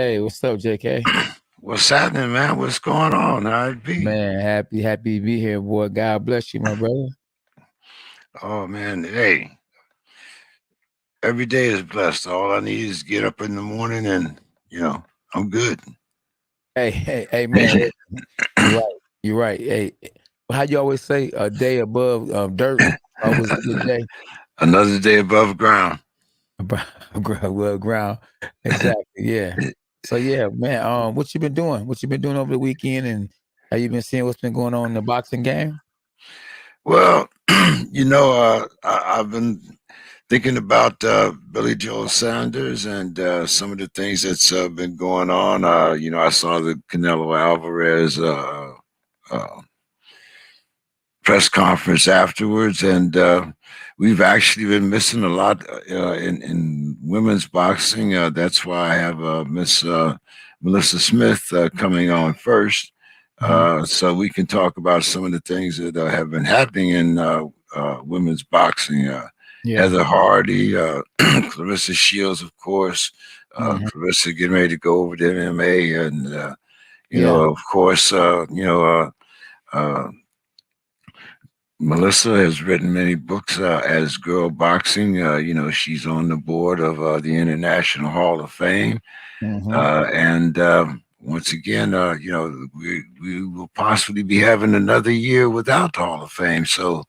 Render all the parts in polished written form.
Hey, what's up, JK? What's happening, man? What's going on? How it be? Man, happy to be here, boy. God bless you, my brother. Oh man, hey, every day is blessed. All I need is get up in the morning and I'm good. Hey, man. You're right. You're right. Hey, how you always say, a day above dirt was a good day Another day above ground. above ground. Exactly. Yeah. So yeah, man. What you been doing? What you been doing over the weekend, and have you been seeing what's been going on in the boxing game? Well, I've been thinking about Billy Joel Sanders and some of the things that's been going on. I saw the Canelo Alvarez uh, press conference afterwards, and we've actually been missing a lot in women's boxing. That's why I have Miss Melissa Smith coming on first, Mhm. so we can talk about some of the things that have been happening in women's boxing. Yeah. Heather Hardy, Clarissa Shields, of course. Mhm. Clarissa getting ready to go over to MMA, and Yeah. of course, uh, Melissa has written many books as girl boxing. She's on the board of the International Hall of Fame. Mhm. And once again, we will possibly be having another year without the Hall of Fame. So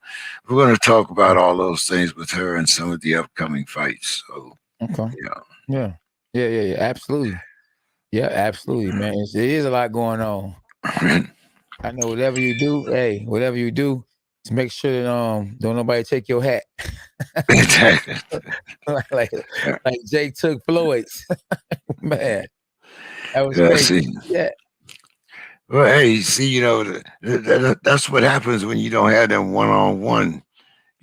we're going to talk about all those things with her and some of the upcoming fights. So, Okay. yeah. Yeah. Yeah. Absolutely. Yeah, absolutely, man. It is a lot going on. I know whatever you do, hey, whatever you do, to make sure that don't nobody take your hat. Exactly. like, like like Jake took Floyd's. Man, that was Yeah, crazy. see. Yeah. Well, hey, see, that's what happens when you don't have them one-on-one.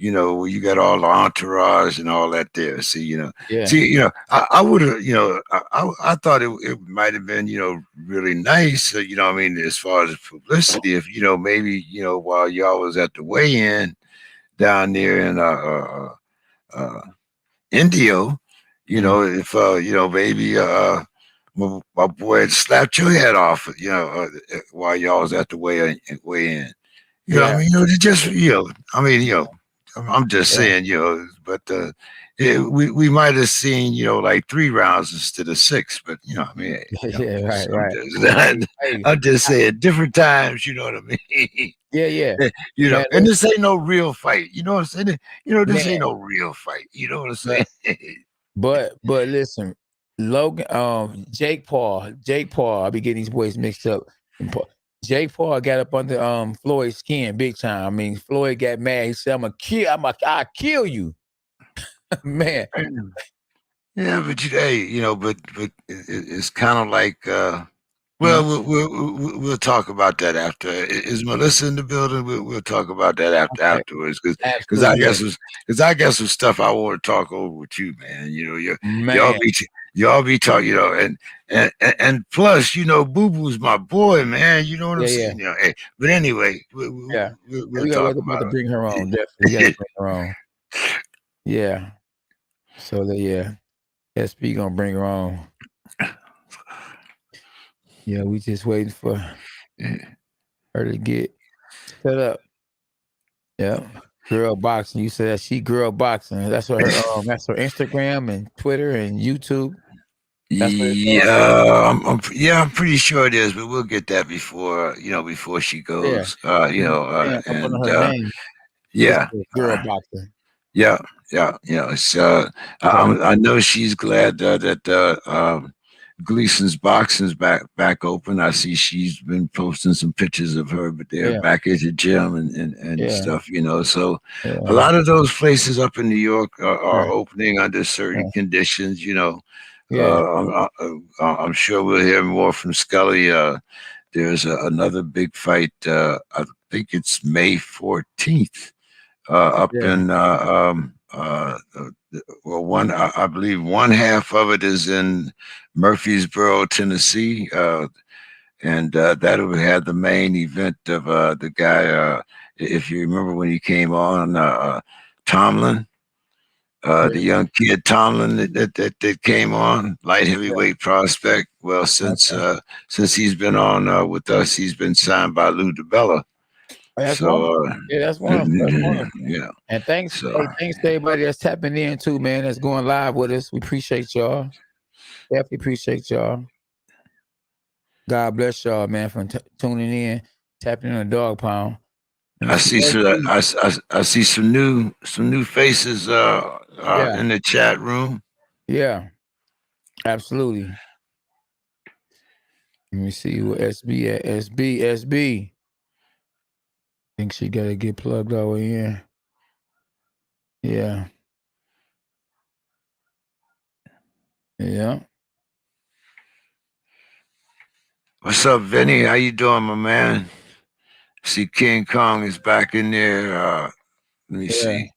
Where you got all the entourage and all that there. Yeah. I would have, I thought it might have been, really nice, I mean, as far as publicity, if, maybe, while y'all was at the weigh-in down there in uh, Indio, Mm. if, maybe my boy had slapped your head off, while y'all was at the weigh-in. I Yeah. mean, just, I mean, I'm just Yeah. saying, but we might have seen, like 3 rounds instead of six. But I mean, hey, Yeah. Right. I'm Right. just, Hey. I'm just saying, different times. You know what I mean? Yeah. Yeah. Man. And this ain't no real fight. You know what I'm saying? This ain't Man. no real fight. You know what I'm saying? But but listen, Logan. Jake Paul. I be getting these boys mixed up. Jake Paul got up under Floyd's skin big time. I mean, Floyd got mad. He said, I'll kill you." Man. Yeah, but it's kind of like. Mhm. Well, we'll talk about that after. Is Melissa in the building? We'll talk about that Okay. afterwards, because Absolutely. Yeah. I guess some stuff I want to talk over with you, man. Y'all Man. be y'all be talking, and plus, Boo Boo's my boy, man. You know what I'm Yeah. Yeah. saying? Hey, but anyway, Yeah. we'll We talk got to about bring her on. Definitely, we got to it. bring her on. Yeah. So that yeah, SP gonna bring her on. Yeah, we just waiting for her to get set up. Yeah. Girl boxing. You said that she girl boxing. That's her Instagram and Twitter and YouTube. That's what it's on. Yeah, yeah, I'm pretty sure it is, but we'll get that before before she Yeah. goes. Yeah, up under And her name. It's yeah, girl boxing. yeah, yeah. It's Right. I know she's glad that Gleason's boxing's back open. I see she's been posting some pictures of her, but they're Yeah. back at the gym and Yeah. stuff. So a Yeah. lot of those places up in New York are Yeah. opening under certain Yeah. conditions. Yeah. I'm sure we'll hear more from Scully. There's another big fight. I think it's May 14th up Yeah. in well, I believe one half of it is in Murfreesboro, Tennessee, and that would have the main event of the guy. If you remember when he came on, Tomlin. The young kid Tomlin that came on, light heavyweight prospect. Well, since he's been on with us, he's been signed by Lou DiBella. That's So wonderful. Yeah, that's wonderful. That's wonderful. yeah. And thanks, So thanks to everybody that's tapping in too, man. That's going live with us. We appreciate y'all. Definitely appreciate y'all. God bless y'all, man, for tuning in, tapping in the dog pound. I see I see some new faces in the chat room. Yeah, absolutely. Let me see who SB at. SB. Think she gotta get plugged all the way in. Yeah. Yeah. What's up, Vinny? How you doing, my man? See, King Kong is back in there. Let me see.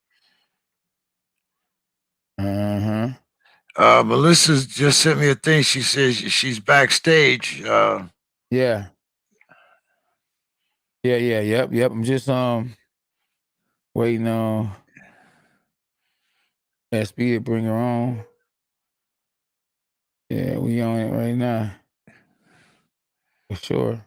Melissa just sent me a thing. She says she's backstage. Yeah. Yep. I'm just waiting on SB to bring her on. Yeah, we on it right now. For sure.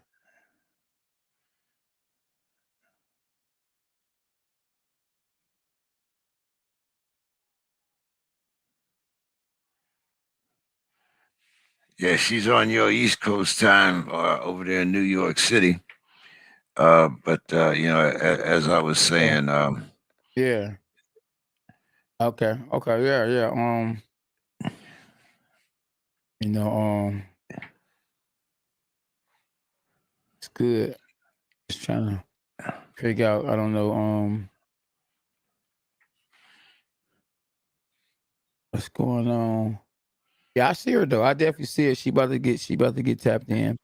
Yeah, she's on your East Coast time over there in New York City. But as I was saying, yeah. Okay. Yeah. It's good. Just trying to figure out. I don't know. What's going on? Yeah, I see her though. I definitely see her. She about to get tapped in.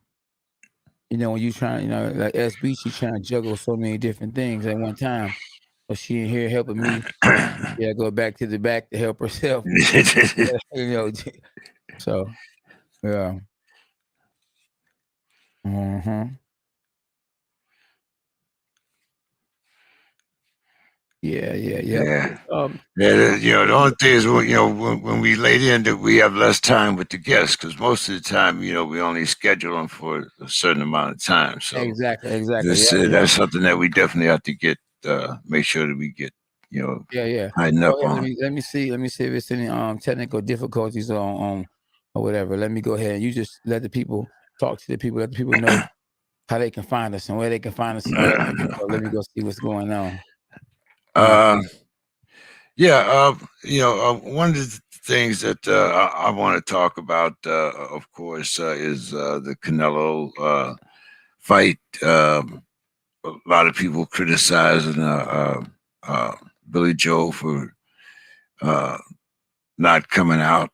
When you trying, like SB, she trying to juggle so many different things at one time. But she in here helping me. Yeah, go back to the back to help herself. So yeah. Yeah. yeah. The only thing is, when we laid in that we have less time with the guests, because most of the time, we only schedule them for a certain amount of time. So exactly. That's something that we definitely have to get, make sure that we get, tighten up on. Let me see if it's any technical difficulties on or whatever. Let me go ahead and you just let the people talk to the people, let the people know how they can find us and where they can find us. All that. So let me go see what's going on. One of the things that I want to talk about, of course, is the Canelo fight. A lot of people criticizing Billy Joe for not coming out,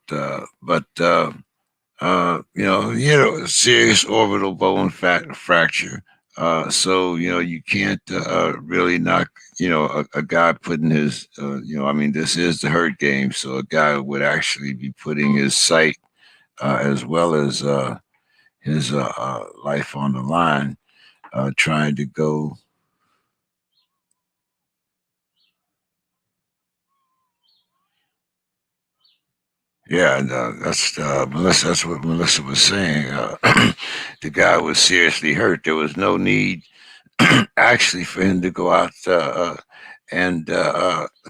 but he had a serious orbital bone fracture. So you can't really knock a guy putting his this is the hurt game, so a guy would actually be putting his sight as well as his life on the line, trying to go. Yeah, and that's Melissa. That's what Melissa was saying. The guy was seriously hurt. There was no need, actually, for him to go out and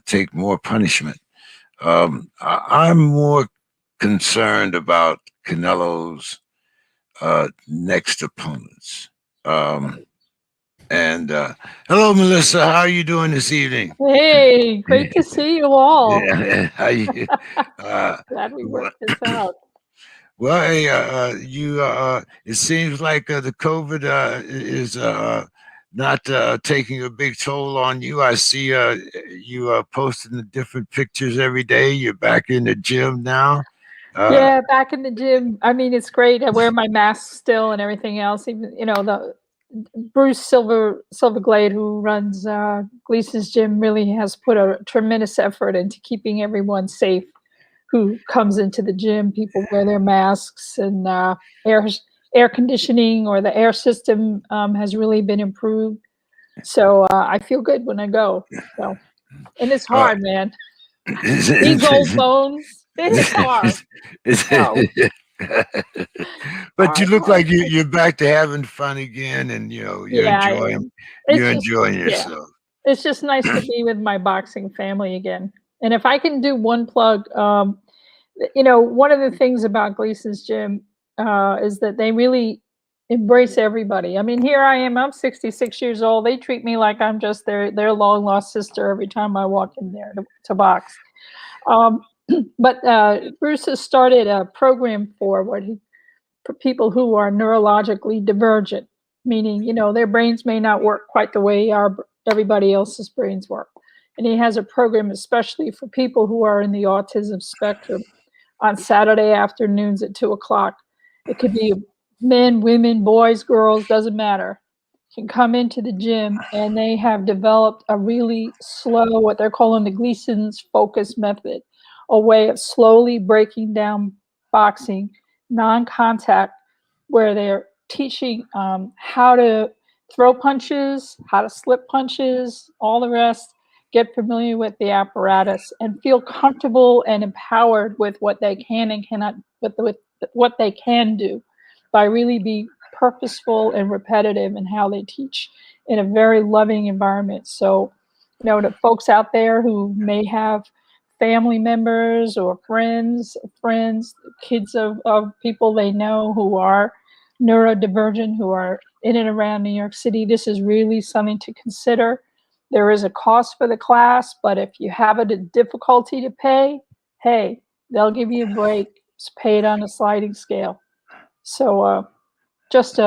take more punishment. I'm more concerned about Canelo's next opponents. And hello, Melissa. How are you doing this evening? Hey, great to see you all. Yeah, how you? Glad we worked this out. Well, hey, it seems like the COVID is not taking a big toll on you. I see you posting the different pictures every day. You're back in the gym now. Yeah, back in the gym. I mean, it's great. I wear my mask still and everything else. Even the Bruce Silverglade, who runs Gleason's gym, really has put a tremendous effort into keeping everyone safe who comes into the gym. People wear their masks, and air conditioning or the air system has really been improved. So I feel good when I go. So, and it's hard, man. These old bones, it's hard. No, But you hard, look hard. like you're back to having fun again, and you're Yeah, I enjoying am. you're It's just, enjoying yeah, yourself. it's just nice to be with my boxing family again. And if I can do one plug, one of the things about Gleason's gym is that they really embrace everybody. I mean, here I am. I'm 66 years old. They treat me like I'm just their long lost sister every time I walk in there to box. Um, but Bruce has started a program for people who are neurologically divergent, meaning their brains may not work quite the way everybody else's brains work. And he has a program especially for people who are in the autism spectrum on Saturday afternoons at 2 o'clock. It could be men, women, boys, girls, doesn't matter. Can come into the gym, and they have developed a really slow, what they're calling the Gleason's focus method, a way of slowly breaking down boxing, non-contact, where they're teaching how to throw punches, how to slip punches, all the rest, get familiar with the apparatus, and feel comfortable and empowered with what they can and cannot, with what they can do, by really being purposeful and repetitive in how they teach in a very loving environment. So, to folks out there who may have family members or friends, kids of people they know who are neurodivergent, who are in and around New York City, this is really something to consider. There is a cost for the class, but if you have a difficulty to pay, hey, they'll give you a break. Just pay it on a sliding scale. So just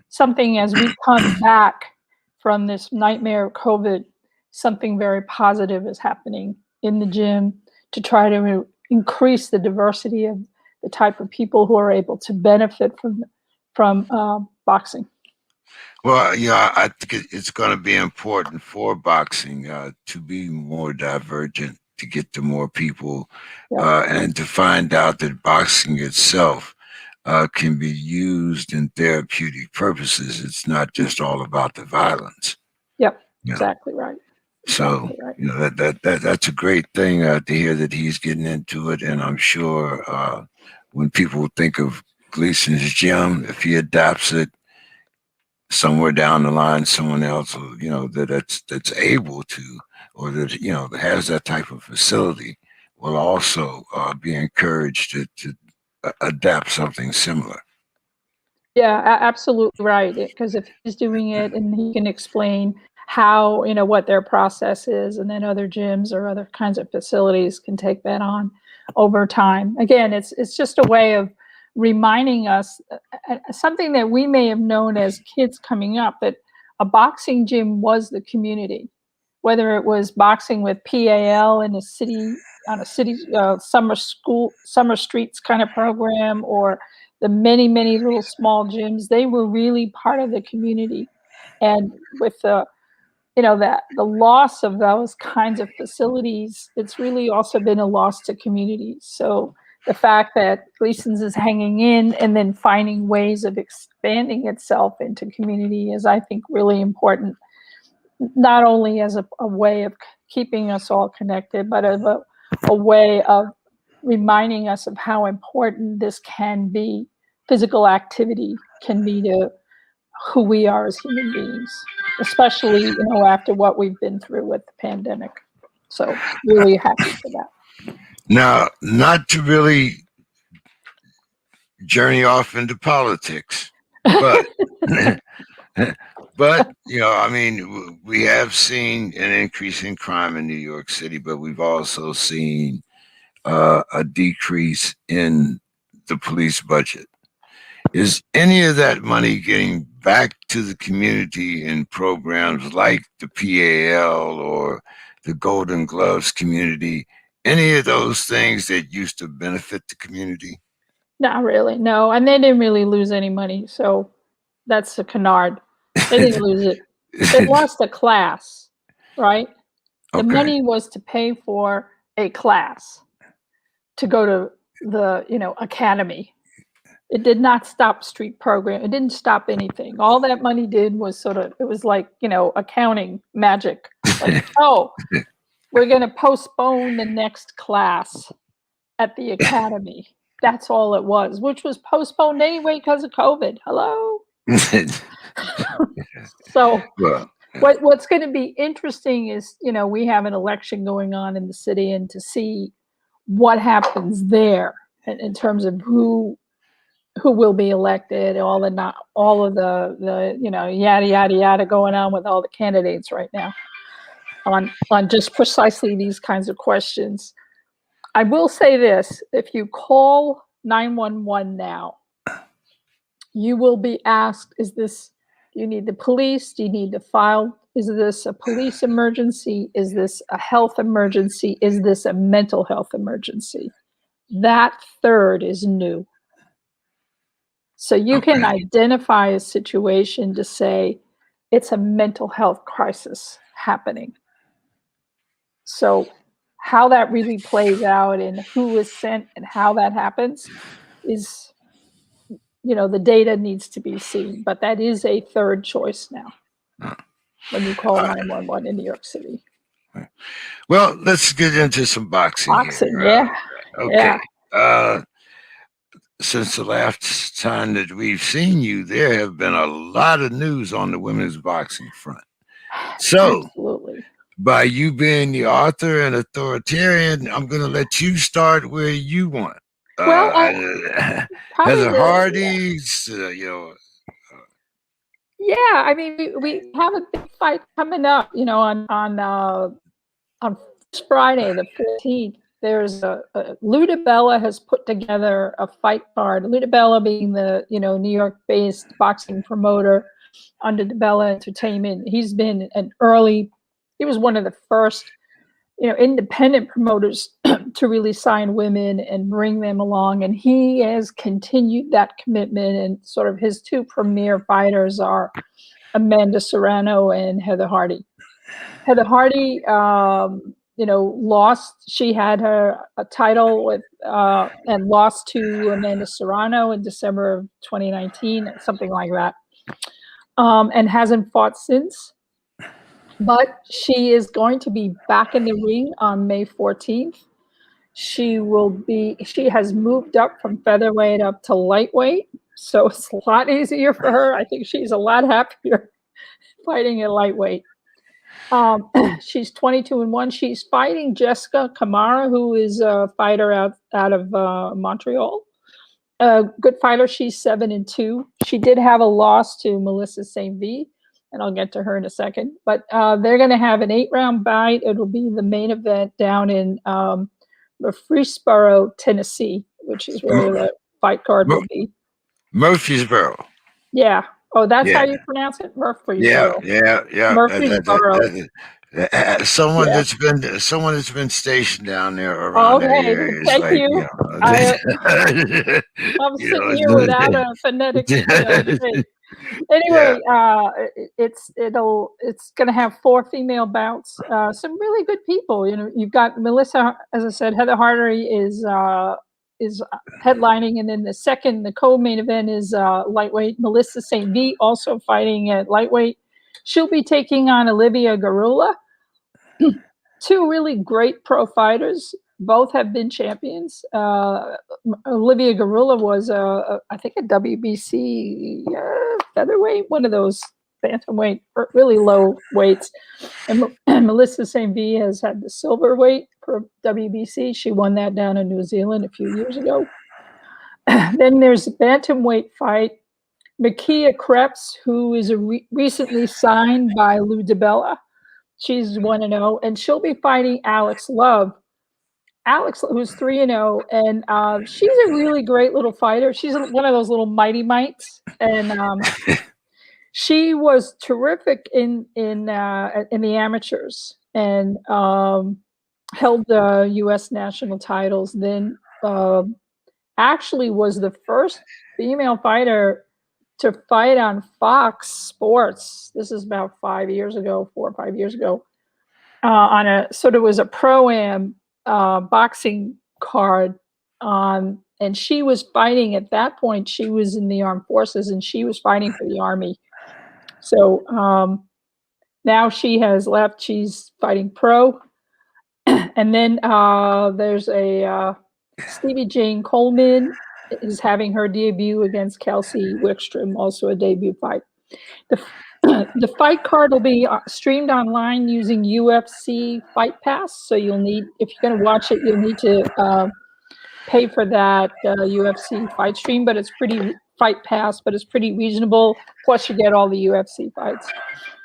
something as we come back from this nightmare of COVID, something very positive is happening in the gym to try to increase the diversity of the type of people who are able to benefit from boxing. Well, I think it's going to be important for boxing to be more divergent, to get to more people, and to find out that boxing itself can be used in therapeutic purposes. It's not just all about the violence. Yep, exactly right. So that's a great thing to hear that he's getting into it, and I'm sure when people think of Gleason's gym, if he adapts it somewhere down the line, someone else, that's able to, or that that has that type of facility, will also be encouraged to adapt something similar. Yeah, absolutely right. Because if he's doing it and he can explain how, what their process is, and then other gyms or other kinds of facilities can take that on over time. Again, it's just a way of reminding us something that we may have known as kids coming up, that a boxing gym was the community, whether it was boxing with PAL in a city, on a city summer streets kind of program, or the many, many little small gyms. They were really part of the community. And with the loss of those kinds of facilities, it's really also been a loss to communities. So the fact that Gleason's is hanging in and then finding ways of expanding itself into community is, I think, really important, not only as a way of keeping us all connected, but as a way of reminding us of how important this can be. Physical activity can be to who we are as human beings, especially after what we've been through with the pandemic. So really happy for that. Now, not to really journey off into politics, but but I mean, we have seen an increase in crime in New York City, but we've also seen a decrease in the police budget. Is any of that money getting back to the community in programs like the PAL or the Golden Gloves community? Any of those things that used to benefit the community? Not really, no. And they didn't really lose any money, so that's a canard. They didn't lose it. They lost a class, right? The Okay. money was to pay for a class to go to the academy. It did not stop street program. It didn't stop anything. All that money did was it was like, accounting magic. Like, oh, we're going to postpone the next class at the academy. That's all it was, which was postponed anyway because of COVID. Hello. So Well, what's going to be interesting is, we have an election going on in the city, and to see what happens there in terms of who will be elected, all of the yada yada yada going on with all the candidates right now on just precisely these kinds of questions. I will say this: if you call 911 now, you will be asked, do you need the police? Do you need to file? Is this a police emergency? Is this a health emergency? Is this a mental health emergency? That third is new. So you can identify a situation to say it's a mental health crisis happening. So how that really plays out and who is sent and how that happens is, the data needs to be seen. But that is a third choice now when you call 911 in New York City. Well, let's get into some boxing. Boxing, here. yeah. Okay. Yeah. Since the last time that we've seen you, there have been a lot of news on the women's boxing front. So, absolutely. By you being the author and authoritarian, I'm going to let you start where you want. Well, Heather Hardy's, Yeah, I mean, we have a big fight coming up, on Friday the 14th. There's Lou DiBella has put together a fight card. Lou DiBella being the New York-based boxing promoter under DiBella Entertainment. He's been he was one of the first independent promoters to really sign women and bring them along, and he has continued that commitment. And sort of his two premier fighters are Amanda Serrano and Heather Hardy. Heather Hardy lost. She had a title with and lost to Amanda Serrano in December of 2019, something like that, and hasn't fought since. But she is going to be back in the ring on May 14th. She has moved up from featherweight up to lightweight, so it's a lot easier for her. I think she's a lot happier fighting at lightweight. She's 22-1. She's fighting Jessica Kamara, who is a fighter out of Montreal. A good fighter. She's 7-2. She did have a loss to Melissa St. V, and I'll get to her in a second. But they're going to have an 8-round fight. It'll be the main event down in Murfreesboro, Tennessee, which is where the fight card will be. Murfreesboro. Yeah. Oh, that's how you pronounce it? Murfreesboro. Yeah. Murfreesboro. Someone that's been stationed down there around that area. Thank you. I'm sitting here without a phonetic. Anyway, it's going to have 4 female bouts. Some really good people. You've got Melissa, as I said. Heather Hardy is headlining, and then the co-main event is lightweight. Melissa St. V also fighting at lightweight. She'll be taking on Olivia Garula. 2 really great pro fighters. Both have been champions. Olivia Garula was, I think, a WBC featherweight, one of those bantamweight, really low weights. And Melissa St. V has had the silverweight for WBC. She won that down in New Zealand a few years ago. Then there's a bantamweight fight. Makia Krebs, who is recently signed by Lou DiBella. She's 1-0, and she'll be fighting Alex Love. Alex, who's 3-0, and she's a really great little fighter. She's one of those little mighty mites, and she was terrific in the amateurs, and held the U.S. national titles. Then actually was the first female fighter to fight on Fox Sports. This is about 4 or 5 years ago, on a sort of was a pro-am boxing card, and she was fighting at that point. She was in the armed forces, and she was fighting for the Army. So now she has left. She's fighting pro, And then there's a Stevie Jane Coleman is having her debut against Kelsey Wickstrom, also a debut fight. The fight card will be streamed online using UFC Fight Pass. So you'll need, if you're going to watch it, you'll need to pay for that UFC fight stream, but it's pretty Fight Pass, but it's pretty reasonable. Plus, you get all the UFC fights.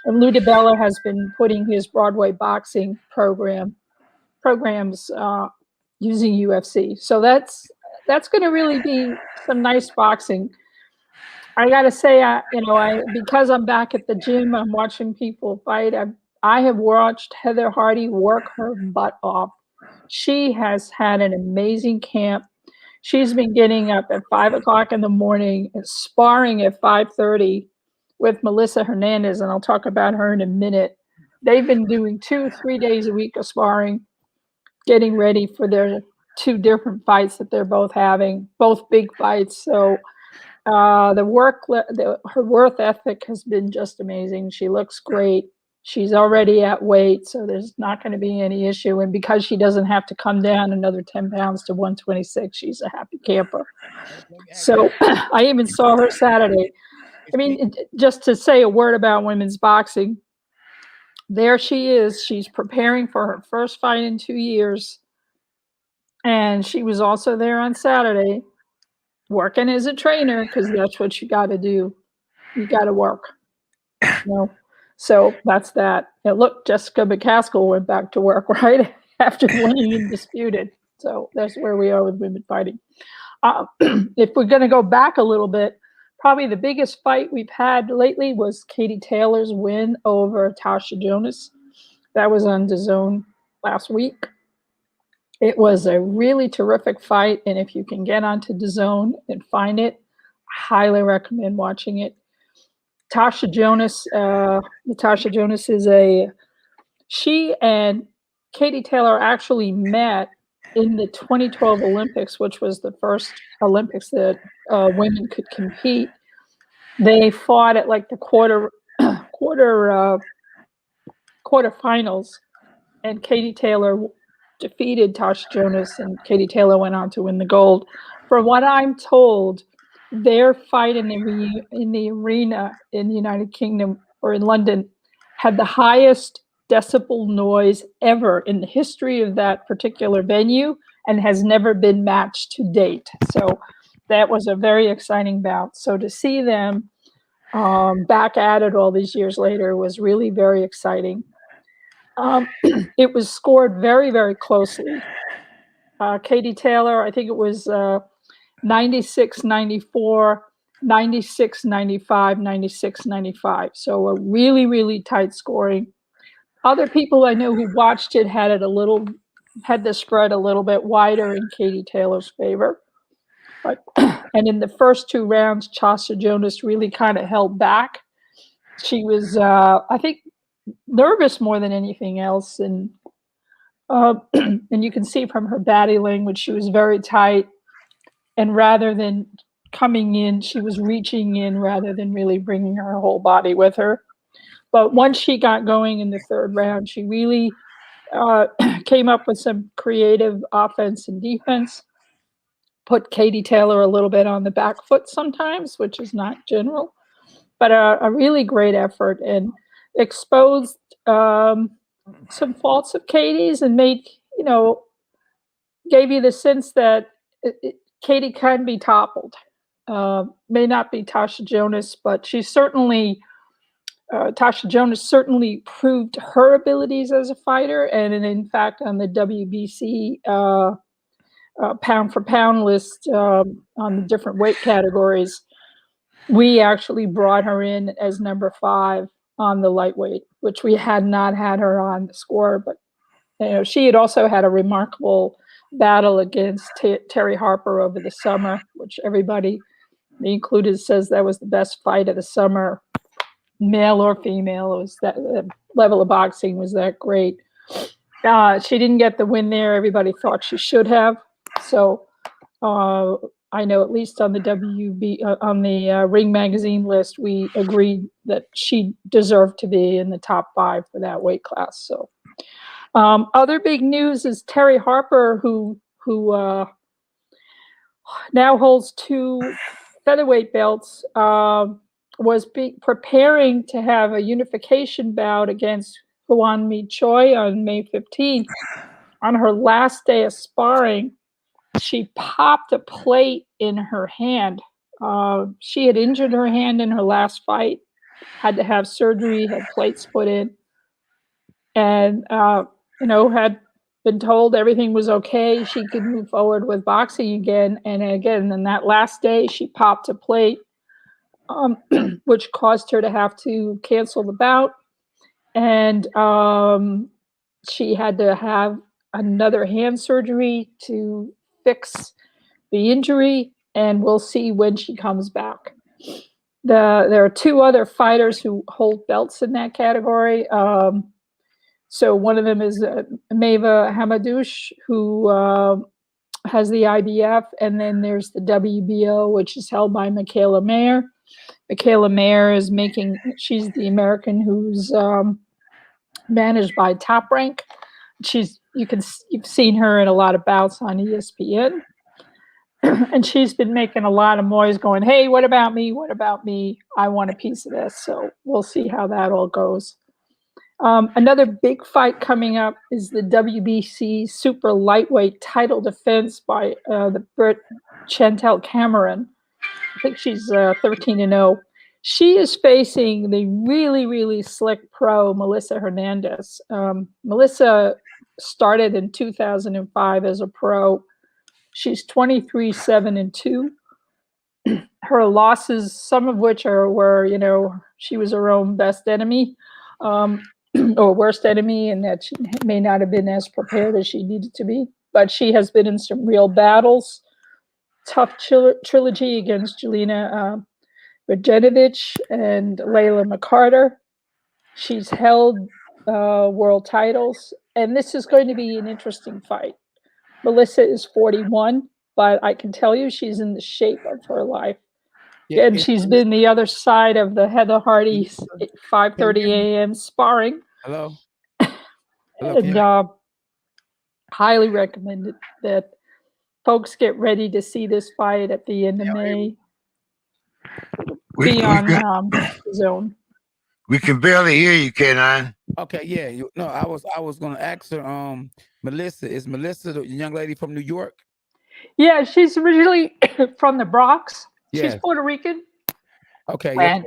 And Lou DiBella has been putting his Broadway boxing programs using UFC. So that's going to really be some nice boxing. I got to say, because I'm back at the gym, I'm watching people fight. I have watched Heather Hardy work her butt off. She has had an amazing camp. She's been getting up at 5 o'clock in the morning, sparring at 5:30 with Melissa Hernandez, and I'll talk about her in a minute. They've been doing 2-3 days a week of sparring, getting ready for their 2 different fights that they're both having, both big fights. So her work ethic has been just amazing. She looks great. She's already at weight, so there's not going to be any issue. And because she doesn't have to come down another 10 pounds to 126, she's a happy camper. So I even saw her Saturday. I mean, just to say a word about women's boxing, there she is. She's preparing for her first fight in 2 years. And she was also there on Saturday working as a trainer, because that's what you got to do. You got to work. So that's that. And look, Jessica McCaskill went back to work right after winning Undisputed. So that's where we are with women fighting. If we're going to go back a little bit, probably the biggest fight we've had lately was Katie Taylor's win over Tasha Jonas. That was on DAZN last week. It was a really terrific fight, and if you can get onto DAZN and find it, I highly recommend watching it. Tasha Jonas she and Katie Taylor actually met in the 2012 Olympics, which was the first Olympics that women could compete. They fought at like the quarterfinals, and Katie Taylor defeated Tasha Jonas, and Katie Taylor went on to win the gold. From what I'm told, their fight in the arena in the United Kingdom, or in London, had the highest decibel noise ever in the history of that particular venue, and has never been matched to date. So that was a very exciting bout. So to see them back at it all these years later was really very exciting. It was scored very, very closely. Katie Taylor, I think it was 96-94, 96-95, 96-95. So a really, really tight scoring. Other people I know who watched it had the spread a little bit wider in Katie Taylor's favor. And in the first 2 rounds, Tasha Jonas really kind of held back. She was, I think, nervous more than anything else, and you can see from her body language she was very tight, and rather than coming in, she was reaching in rather than really bringing her whole body with her. But once she got going in the 3rd round, she really came up with some creative offense and defense, put Katie Taylor a little bit on the back foot sometimes, which is not general, but a really great effort, and exposed some faults of Katie's, and gave you the sense that Katie can be toppled. May not be Tasha Jonas, but Tasha Jonas certainly proved her abilities as a fighter, and in fact on the WBC pound for pound list on the different weight categories, we actually brought her in as number 5 on the lightweight, which we had not had her on the score. But she had also had a remarkable battle against Terry Harper over the summer, which everybody, me included, says that was the best fight of the summer, male or female. It was that the level of boxing was that great. She didn't get the win there. Everybody thought she should have. So I know at least on the on the Ring Magazine list, we agreed that she deserved to be in the top 5 for that weight class. So Other big news is Terry Harper, who now holds 2 featherweight belts, was preparing to have a unification bout against Hwan Mi Choi on May 15th. On her last day of sparring, she popped a plate in her hand. She had injured her hand in her last fight, had to have surgery, had plates put in, and had been told everything was okay. She could move forward with boxing again. And again, on that last day, she popped a plate, which caused her to have to cancel the bout. And she had to have another hand surgery to fix the injury. And we'll see when she comes back. There are 2 other fighters who hold belts in that category. So one of them is Meva Hamadouche, who has the IBF, and then there's the WBO, which is held by Michaela Mayer. Michaela Mayer is she's the American who's managed by Top Rank. You've seen her in a lot of bouts on ESPN. And she's been making a lot of noise going, hey, what about me? What about me? I want a piece of this. So we'll see how that all goes. Another big fight coming up is the WBC super lightweight title defense by the Brit Chantel Cameron. I think she's 13-0. She is facing the really, really slick pro Melissa Hernandez. Melissa started in 2005 as a pro. She's 23-7-2. Her losses, some of which were, she was her own best enemy. Or worst enemy, and that she may not have been as prepared as she needed to be. But she has been in some real battles. Tough trilogy against Jelena Rajenovich and Layla McCarter. She's held world titles, and this is going to be an interesting fight. Melissa is 41, but I can tell you she's in the shape of her life. Yeah, and she's been the other side of the Heather Hardy 5:30 a.m. sparring. Hello. And highly recommend that folks get ready to see this fight at the end of May. Be on DAZN. We can barely hear you, K9. Okay, yeah. I was gonna ask her. Melissa, is Melissa the young lady from New York? Yeah, she's originally from the Bronx. Yeah. She's Puerto Rican. Okay. And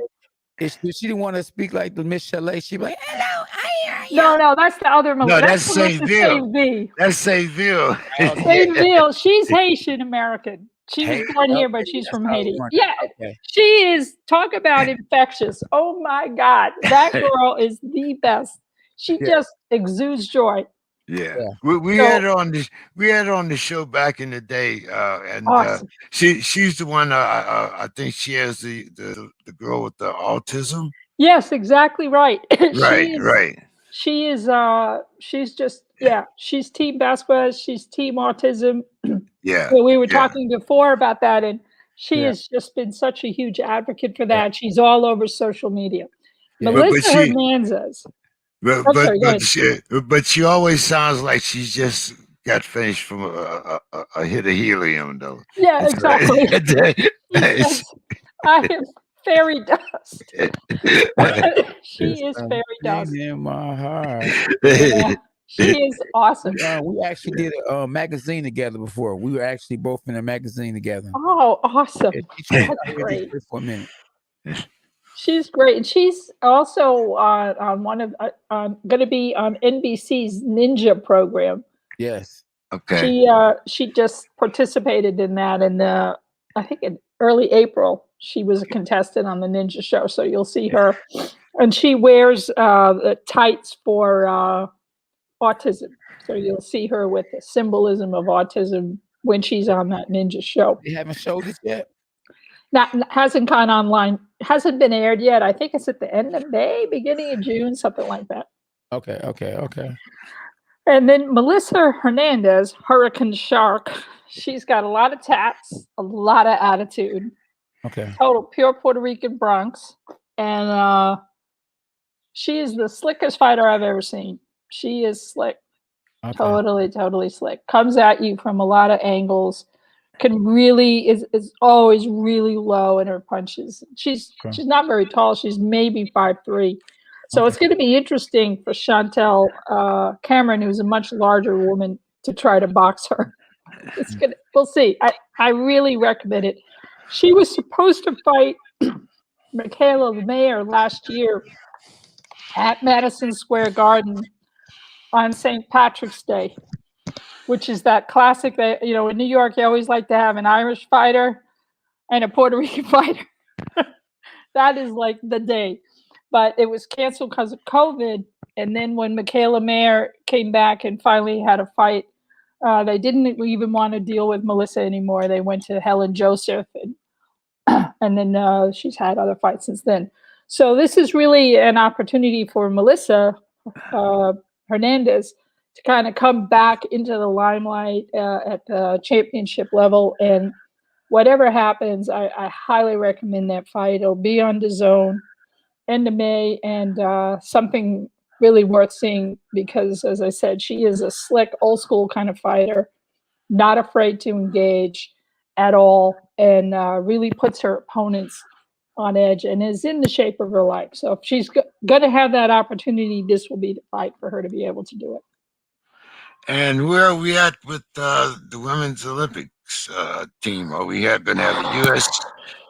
she didn't want to speak like the Miss Chalet. She'd be like, "Hello, I hear you." No, that's the other Melissa. No, that's Saint-Ville. That's Saint-Ville. Saint-Ville. She's Haitian American. She was born here, but she's from Haiti. Yeah, she is. Talk about infectious. Oh my God, that girl is the best. She just exudes joy. Yeah. We had her on the show back in the day, and awesome. She's the one. I think she has the girl with the autism. Yes, exactly right. Right. She is. She's just she's team Vasquez. She's team autism. Yeah. We were talking before about that, and she has just been such a huge advocate for that. She's all over social media. Melissa Hernandez. But she always sounds like she's just got finished from a hit of helium, though. Yeah, exactly. I am fairy dust. She is fairy dust. In my heart. Yeah, she is awesome. We actually did a magazine together before. We were actually both in a magazine together. Oh, awesome! That's great. For a minute. She's great, and she's also on one of going to be on NBC's Ninja program. Yes. Okay. She just participated in that, and I think in early April she was a contestant on the Ninja show. So you'll see her, and she wears the tights for autism. So you'll see her with the symbolism of autism when she's on that Ninja show. They haven't showed it yet. Hasn't gone online, hasn't been aired yet. I think it's at the end of May, beginning of June, something like that. Okay. And then Melissa Hernandez, Hurricane Shark, she's got a lot of tats, a lot of attitude. Okay. Total pure Puerto Rican Bronx. And she is the slickest fighter I've ever seen. She is slick. Okay. Totally slick. Comes at you from a lot of angles. Can really is always really low in her punches. She's not very tall. She's maybe 5'3". So it's going to be interesting for Chantel Cameron, who's a much larger woman, to try to box her. We'll see. I really recommend it. She was supposed to fight Michaela Mayer last year at Madison Square Garden on St. Patrick's Day, which is that classic that, in New York, you always like to have an Irish fighter and a Puerto Rican fighter. That is like the day. But it was canceled because of COVID. And then when Michaela Mayer came back and finally had a fight, they didn't even want to deal with Melissa anymore. They went to Helen Joseph, and then she's had other fights since then. So this is really an opportunity for Melissa Hernandez to kind of come back into the limelight at the championship level. And whatever happens, I highly recommend that fight. It'll be on DAZN end of May, and something really worth seeing because, as I said, she is a slick, old school kind of fighter, not afraid to engage at all, and really puts her opponents on edge and is in the shape of her life. So if she's going to have that opportunity, this will be the fight for her to be able to do it. And where are we at with the women's Olympics team? Are we going to have a U.S.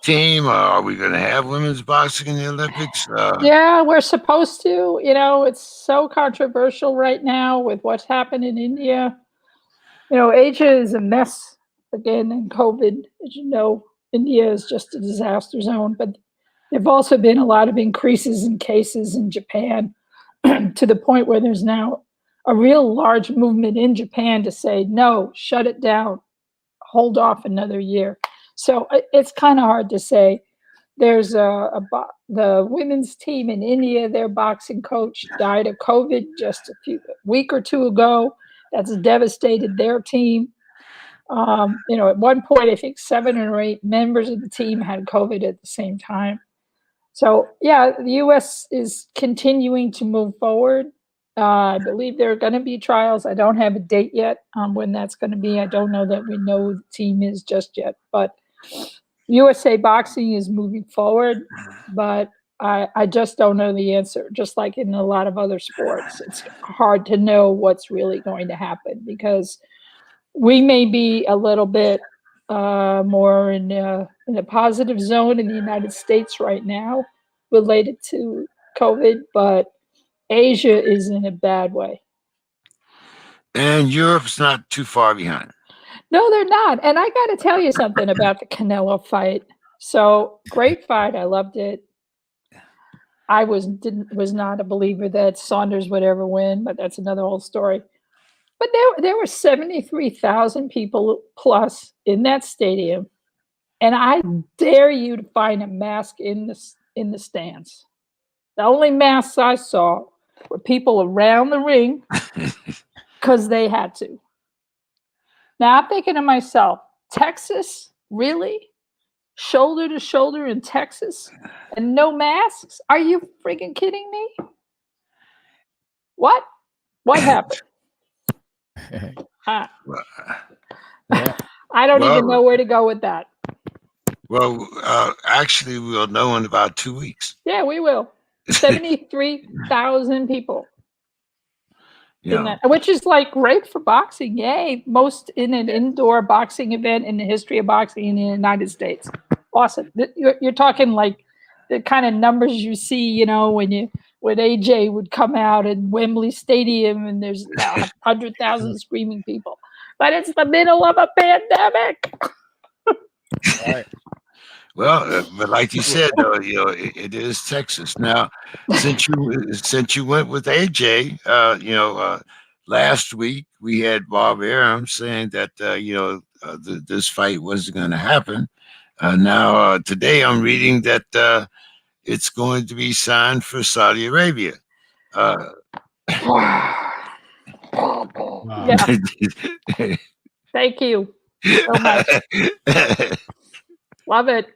team? Are we going to have women's boxing in the Olympics? Yeah, we're supposed to. It's so controversial right now with what's happened in India. Asia is a mess again in COVID. As you know, India is just a disaster zone, but there've also been a lot of increases in cases in Japan to the point where there's now a real large movement in Japan to say, no, shut it down, hold off another year. So it's kind of hard to say. There's the women's team in India, their boxing coach died of COVID just a week or two ago. That's devastated their team. At one point, I think 7 or 8 members of the team had COVID at the same time. So, yeah, the U.S. is continuing to move forward. I believe there are going to be trials. I don't have a date yet on when that's going to be. I don't know that we know who the team is just yet. But USA Boxing is moving forward, but I just don't know the answer. Just like in a lot of other sports, it's hard to know what's really going to happen because we may be a little bit more in a positive zone in the United States right now related to COVID, but Asia is in a bad way. And Europe's not too far behind. No, they're not. And I got to tell you something about the Canelo fight. So great fight. I loved it. I was not a believer that Saunders would ever win, but that's another whole story. But there were 73,000 people plus in that stadium, and I dare you to find a mask in the stands. The only masks I saw were people around the ring because they had to. Now I'm thinking to myself, Texas, really? Shoulder to shoulder in Texas and no masks? Are you freaking kidding me? What happened? I don't even know where to go with that. Well, actually, we'll know in about 2 weeks. Yeah, we will. 73,000 people. In that, which is like great for boxing. Yay. Most in an indoor boxing event in the history of boxing in the United States. Awesome. You're talking like the kind of numbers you see, when AJ would come out in Wembley Stadium and there's 100,000 screaming people. But it's the middle of a pandemic. Right. Well, but like you said, though, it is Texas. Now, since you went with AJ, last week we had Bob Arum saying that this fight wasn't going to happen. Now today I'm reading that it's going to be signed for Saudi Arabia. Yeah. Thank you so much. Love it.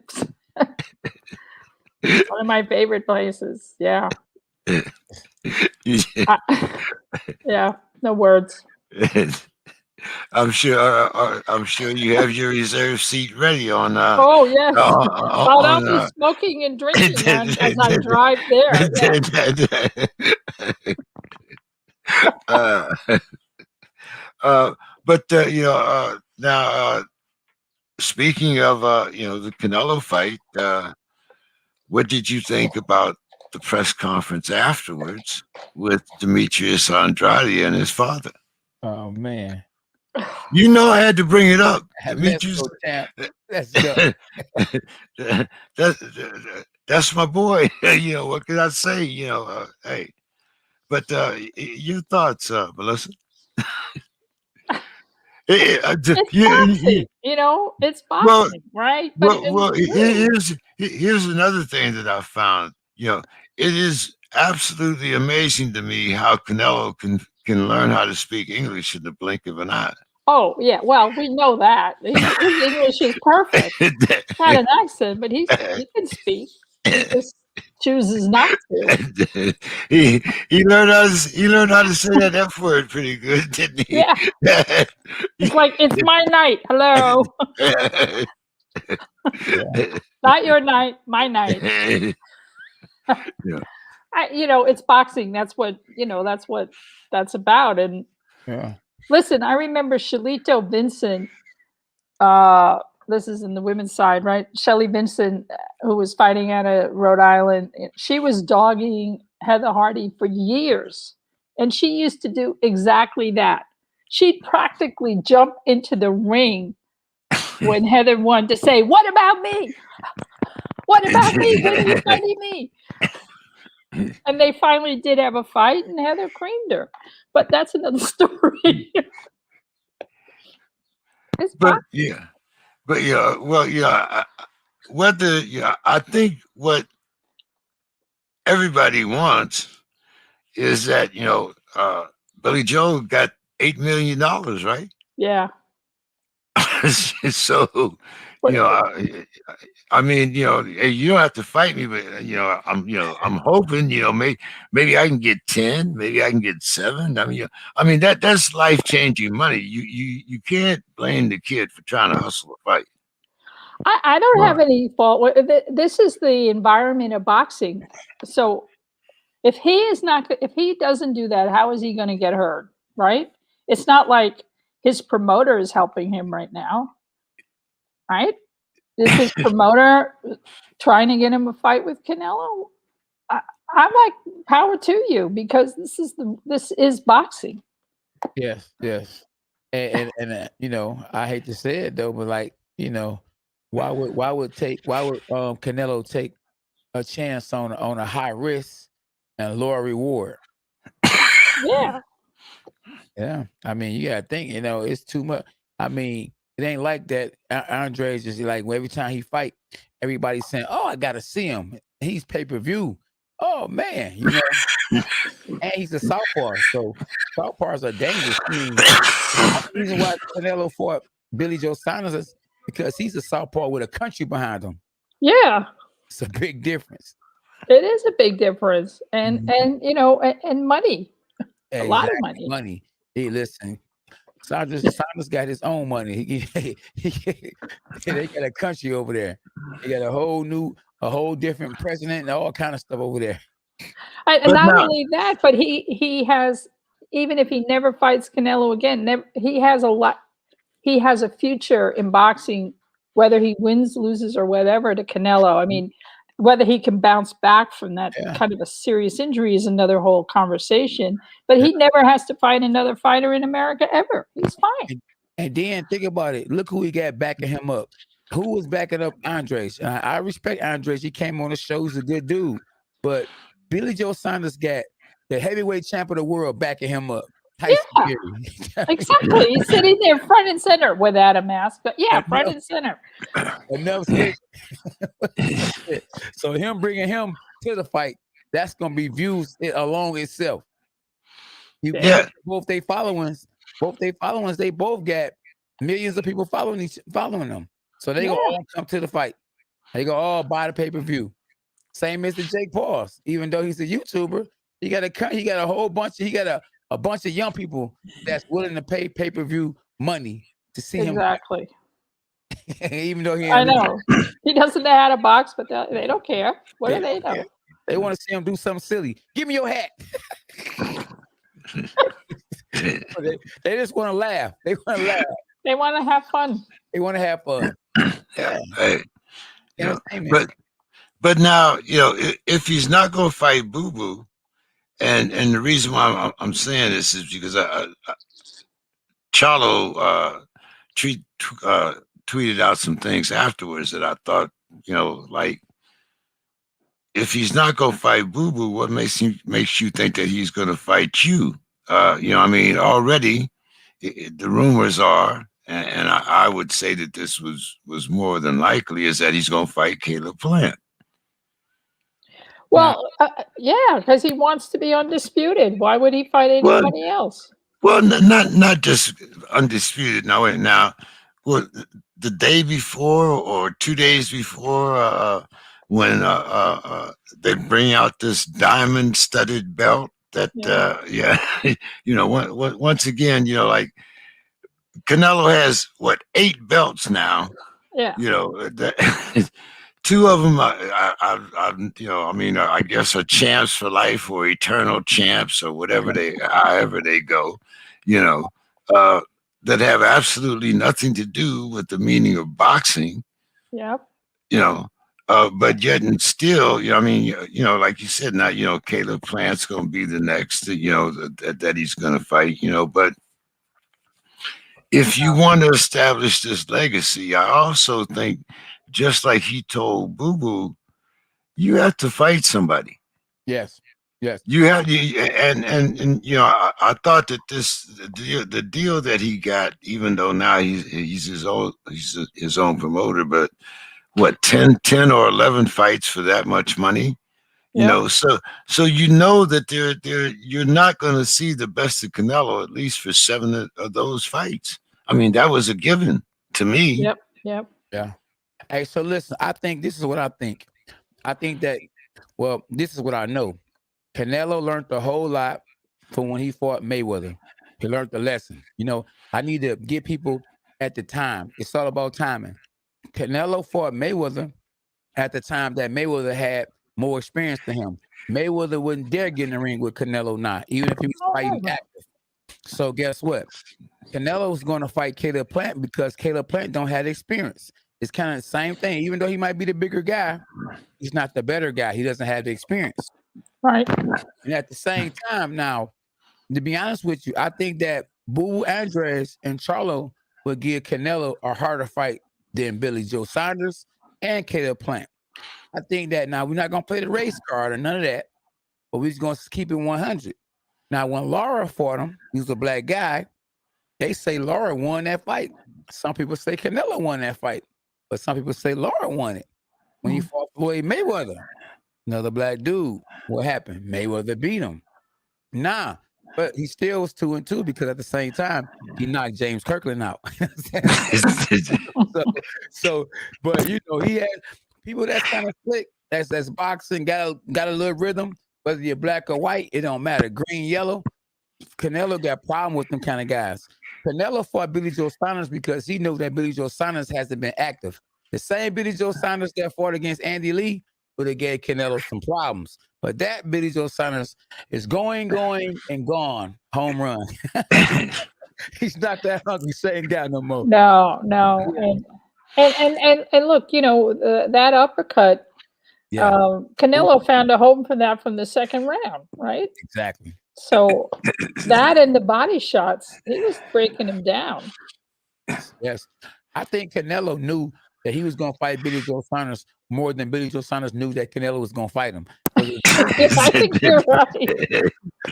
One of my favorite places. Yeah. Yeah. No words. I'm sure. I'm sure you have your reserve seat ready on. Oh yes. Well, I'll On. be smoking and drinking as I drive there. Yeah. uh, but now speaking of the Canelo fight, what did you think about the press conference afterwards with Demetrius Andrade and his father? Oh man. You know I had to bring it up. Let's go, champ. Let's go. That's my boy. What can I say? Hey. But your thoughts, Melissa? It's boxing, it's boxing, right? But here's another thing that I found. It is absolutely amazing to me how Canelo can learn how to speak English in the blink of an eye. Oh yeah, well we know that his English is perfect. He's got an accent, but he can speak. He just chooses not to. he learned how to say that F word pretty good, didn't he? Yeah. It's like, it's my night. Hello. Not your night, my night. Yeah. It's boxing. That's what that's about. And listen, I remember Shelly Vinson. This is in the women's side, right? Shelly Vinson, who was fighting out of Rhode Island, she was dogging Heather Hardy for years. And she used to do exactly that. She'd practically jump into the ring when Heather won to say, "What about me? What about me? When are you fighting me?" And they finally did have a fight, and Heather creamed her. But that's another story. I think what everybody wants is that Billy Joe got $8 million, right? Yeah. So I mean, you don't have to fight me, but I'm hoping, maybe I can get 10, maybe I can get 7. I mean that's life-changing money. You can't blame the kid for trying to hustle a fight. I don't have any fault. This is the environment of boxing. So if he doesn't do that, how is he going to get heard? Right? It's not like his promoter is helping him right now. Right? Is his promoter trying to get him a fight with Canelo? I'm like, power to you, because this is boxing. Yes. And I hate to say it though, but like, why would Canelo take a chance on a high risk and lower reward? Yeah. Yeah. I mean, you gotta think, it's too much. I mean, it ain't like that. Andre's just like, every time he fight, everybody's saying, "Oh, I gotta see him. He's pay-per-view." Oh man, and he's a southpaw, so southpaws are dangerous. The reason why Canelo fought Billy Joe Saunders is because he's a southpaw with a country behind him. Yeah, it's a big difference. It is a big difference, and and money, a lot of money. Money. Hey, listen. Saunders got his own money. They got a country over there. They got a whole different president and all kind of stuff over there. And not only that, but he has, even if he never fights Canelo again, he has a lot. He has a future in boxing, whether he wins, loses, or whatever to Canelo. I mean, whether he can bounce back from that kind of a serious injury is another whole conversation. But he never has to fight another fighter in America ever. He's fine. And then think about it. Look who he got backing him up. Who was backing up Andres? I respect Andres. He came on the show. He's a good dude. But Billy Joe Saunders got the heavyweight champ of the world backing him up. Exactly. He's sitting there front and center without a mask, but front and center. Enough. So him bringing him to the fight, that's gonna be views along itself. Both they followings, they both got millions of people following them. So they gonna all come to the fight. They go all buy the pay-per-view. Same as the Jake Pauls. Even though he's a YouTuber, he got a whole bunch. He got a bunch of young people that's willing to pay pay-per-view money to see him. Exactly. Even though he I ain't know. He doesn't know how to box, but they don't care. What do they know? They want to see him do something silly. Give me your hat. they just want to laugh. They want to laugh. They want to have fun. They want to have fun. Yeah. Hey, but now, if he's not going to fight Boo Boo, and the reason why I'm saying this is because Charlo tweeted out some things afterwards that I thought, like, if he's not going to fight Boo Boo, what makes you think that he's going to fight you? Already the rumors are, and I would say that this was more than likely, is that he's going to fight Caleb Plant. Well, yeah, because he wants to be undisputed. Why would he fight anybody else? Well, not just undisputed. Now, well, the day before or 2 days before, when they bring out this diamond-studded belt, that once again, like Canelo has 8 belts now. Yeah. Two of them, I guess are champs for life or eternal champs or whatever however they go, that have absolutely nothing to do with the meaning of boxing. Yeah. But yet and still, like you said, now, Caleb Plant's going to be the next, that he's going to fight, but if you want to establish this legacy, I also think, just like he told Boo Boo, you have to fight somebody. Yes. You have to, and I thought that the deal that he got, even though now he's his own promoter, but 10 or 11 fights for that much money, so that you're not going to see the best of Canelo, at least for 7 of those fights. I mean, that was a given to me. Yep. Yeah. Hey, so listen, I think this is what I think. I think that, this is what I know. Canelo learned a whole lot from when he fought Mayweather. He learned the lesson. I need to get people at the time. It's all about timing. Canelo fought Mayweather at the time that Mayweather had more experience than him. Mayweather wouldn't dare get in the ring with Canelo now, even if he was fighting active. So guess what? Canelo's going to fight Caleb Plant because Caleb Plant don't have experience. It's kind of the same thing. Even though he might be the bigger guy, he's not the better guy. He doesn't have the experience. Right. And at the same time, now, to be honest with you, I think that Boo Andres and Charlo will give Canelo a harder fight than Billy Joe Saunders and Caleb Plant. I think that now we're not going to play the race card or none of that, but we're just going to keep it 100. Now, when Laura fought him, he was a black guy, they say Laura won that fight. Some people say Canelo won that fight, but some people say Laura won it. When he fought Floyd Mayweather, another black dude, what happened? Mayweather beat him. Nah, but he still was 2-2 because at the same time, he knocked James Kirkland out. But he had people that's kind of slick, that's boxing, got a little rhythm, whether you're black or white, it don't matter. Green, yellow. Canelo got a problem with them kind of guys. Canelo fought Billy Joe Saunders because he knew that Billy Joe Saunders hasn't been active. The same Billy Joe Saunders that fought against Andy Lee would have gave Canelo some problems. But that Billy Joe Saunders is going, and gone. Home run. He's not that hungry, sitting down no more. No. And look, that uppercut, Canelo found a home for that from the second round, right? Exactly. So that and the body shots, he was breaking him down. Yes. I think Canelo knew that he was going to fight Billy Joe Saunders more than Billy Joe Saunders knew that Canelo was going to fight him. I think you're right.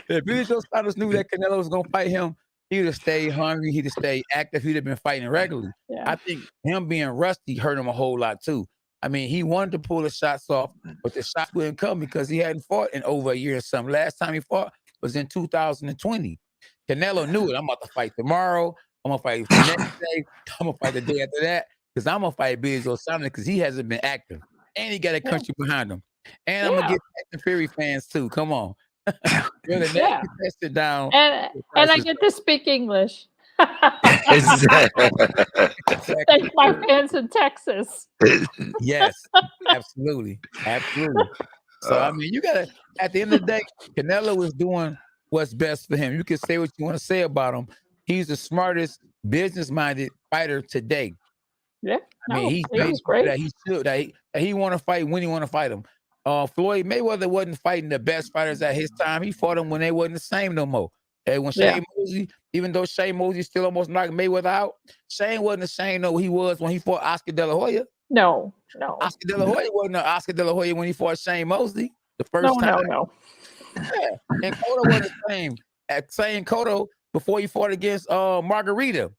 If Billy Joe Saunders knew that Canelo was going to fight him, he would have stayed hungry. He'd have stayed active. He'd have been fighting regularly. Yeah. I think him being rusty hurt him a whole lot too. I mean, he wanted to pull the shots off, but the shots wouldn't come because he hadn't fought in over a year or something. Last time he fought was in 2020. Canelo knew it. I'm about to fight tomorrow. I'm going to fight the next day. I'm going to fight the day after that because I'm going to fight Billy Joe Saunders because he hasn't been active. And he got a country behind him. And I'm going to get Tyson Fury fans too. Come on. You're the next Yeah. contestant down. And I get to speak English. Exactly. Thank my fans in Texas. Yes, absolutely, absolutely. So I mean, you gotta. At the end of the day, Canelo is doing what's best for him. You can say what you want to say about him. He's the smartest, business-minded fighter today. Yeah, I mean, he's he made was sure great. that he should that he want to fight when he want to fight him. Floyd Mayweather wasn't fighting the best fighters at his time. He fought them when they wasn't the same no more. And when Yeah. Shane Mosley, even though Shane Mosley still almost knocked Mayweather out, Shane wasn't the same though he was when he fought Oscar De La Hoya. No. Oscar De La Hoya wasn't Oscar De La Hoya when he fought Shane Mosley the first time. No. Yeah. And Cotto wasn't the same. Same Cotto before he fought against Margarita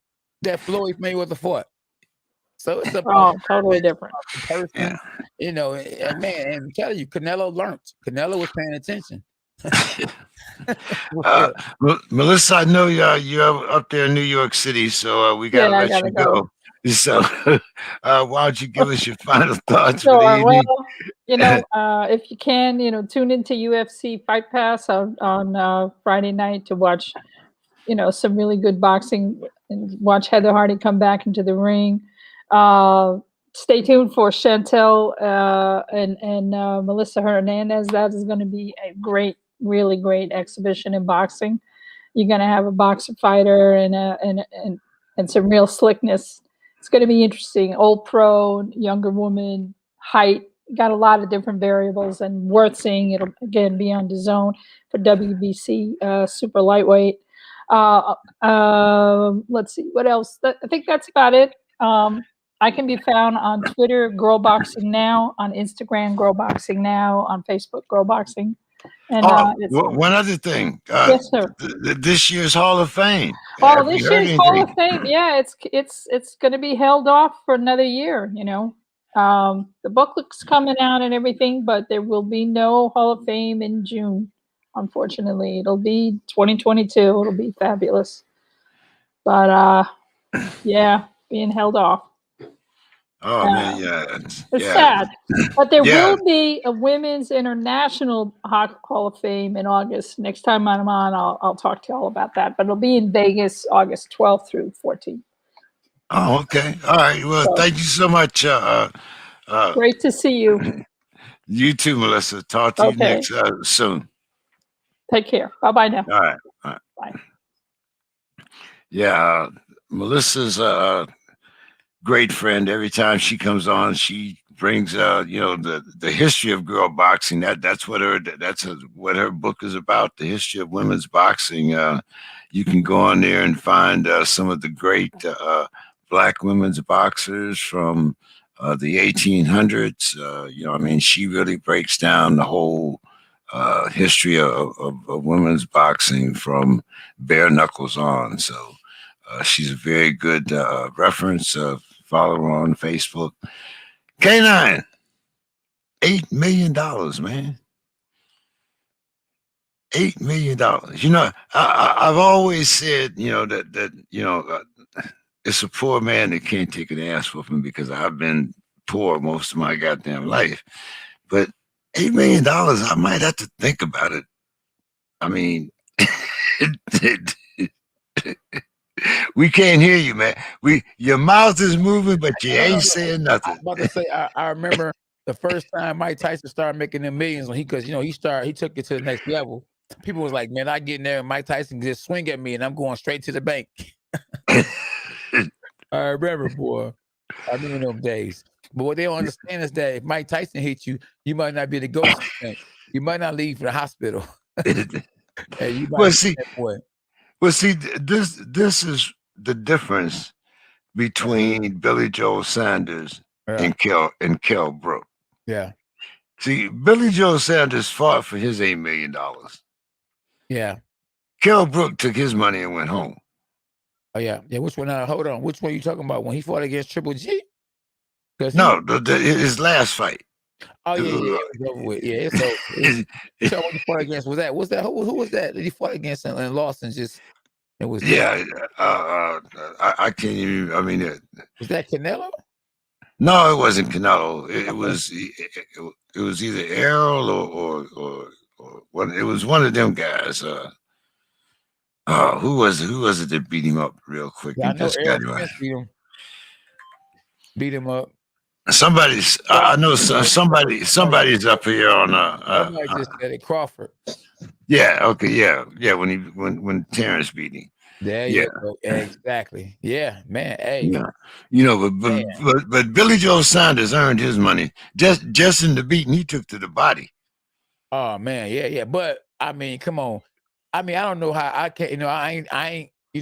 that Floyd Mayweather fought. So it's about totally different. person, Yeah. you know, and man, and I'm telling you, Canelo learned. Canelo was paying attention. Melissa, I know you're up there in New York City, so we gotta let you go. So why don't you give us your final thoughts for the evening? Well, you know, if you can, you know, tune into UFC Fight Pass on Friday night to watch, you know, some really good boxing and watch Heather Hardy come back into the ring. Stay tuned for Chantel and Melissa Hernandez. That is going to be a really great exhibition in boxing. You're going to have a boxer fighter and some real slickness. It's going to be interesting. Old pro, younger woman, height. Got a lot of different variables and worth seeing. It'll again be on DAZN for WBC super lightweight. Let's see what else. I think that's about it. I can be found on Twitter, Girl Boxing Now, on Instagram, Girl Boxing Now, on Facebook, Girl Boxing. And one other thing. Yes, sir. This year's Hall of Fame. This year's Hall of Fame, yeah, it's going to be held off for another year. You know, the booklet's coming out and everything, but there will be no Hall of Fame in June. Unfortunately, it'll be 2022. It'll be fabulous, but yeah, being held off. Oh man, yeah, it's sad. But there will be a Women's International Hall of Fame in August. Next time I'm on, I'll talk to you all about that. But it'll be in Vegas, August 12th through 14th. Oh, okay. All right. Well, thank you so much. Great to see you. You too, Melissa. Talk to you next soon. Take care. Bye-bye now. All right. Bye. Yeah, Melissa's great friend. Every time she comes on, she brings you know, the history of girl boxing. That's what her book is about, the history of women's boxing. You can go on there and find some of the great Black women's boxers from the 1800s. You know, I mean, she really breaks down the whole history of women's boxing from bare knuckles on. So she's a very good reference. Follow her on Facebook. K9, $8 million, man. $8 million. You know, I've always said, you know, that you know, it's a poor man that can't take an ass whooping, because I've been poor most of my goddamn life. But $8 million, I might have to think about it. I mean, we can't hear you, man. Your mouth is moving, but you ain't saying nothing. I was about to say, I remember the first time Mike Tyson started making the millions when he took it to the next level. People was like, man, I get in there and Mike Tyson just swing at me and I'm going straight to the bank. I remember, boy. I remember those days. But what they don't understand is that if Mike Tyson hits you, you might not be the ghost. You might not leave for the hospital. You might Well, see, this is the difference between Billy Joe Saunders and Kell Brook. Yeah. See, Billy Joe Saunders fought for his $8 million. Yeah. Kell Brook took his money and went home. Oh yeah. Yeah. Which one? Hold on. Which one are you talking about? When he fought against Triple G? No, his last fight. Oh yeah. It's over with. Yeah, it's over. So what he fought against was that? Who was that he fought against and lost and just? It was. Yeah. I can't even. I mean, was that Canelo? No, it wasn't Canelo. It was either Errol or it was one of them guys. Who was it that beat him up real quick Yeah, I and know just got Errol him? Spence beat him up. Somebody's. I know somebody's up here on. Somebody just said it. Crawford. Yeah. Okay. Yeah. When Terrence beat him. There Yeah. you go. Exactly. Yeah, man. Hey. Yeah. But Billy Joe Saunders earned his money just in the beating he took to the body. Oh man, yeah. But I mean, come on. I mean, I don't know how I can't. I ain't.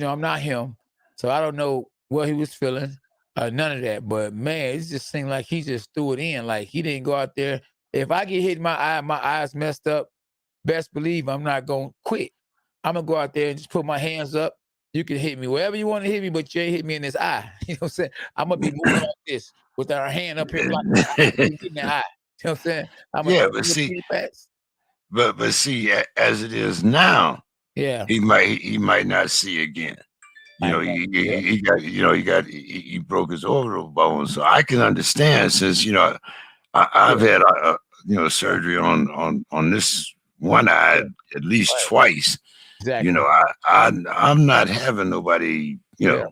I'm not him, so I don't know what he was feeling. None of that. But man, it just seemed like he just threw it in. Like he didn't go out there. If I get hit in my eyes messed up. Best believe I'm not gonna quit. I'm gonna go out there and just put my hands up. You can hit me wherever you want to hit me, but you ain't hit me in this eye. You know what I'm saying? I'm gonna be moving like this with our hand up here blocking in the eye. You know what I'm saying? I'm gonna but see, as it is now, he might not see again. He broke his orbital bone, so I can understand since I've had surgery on this one eye at least twice. Exactly. I'm not having nobody Now,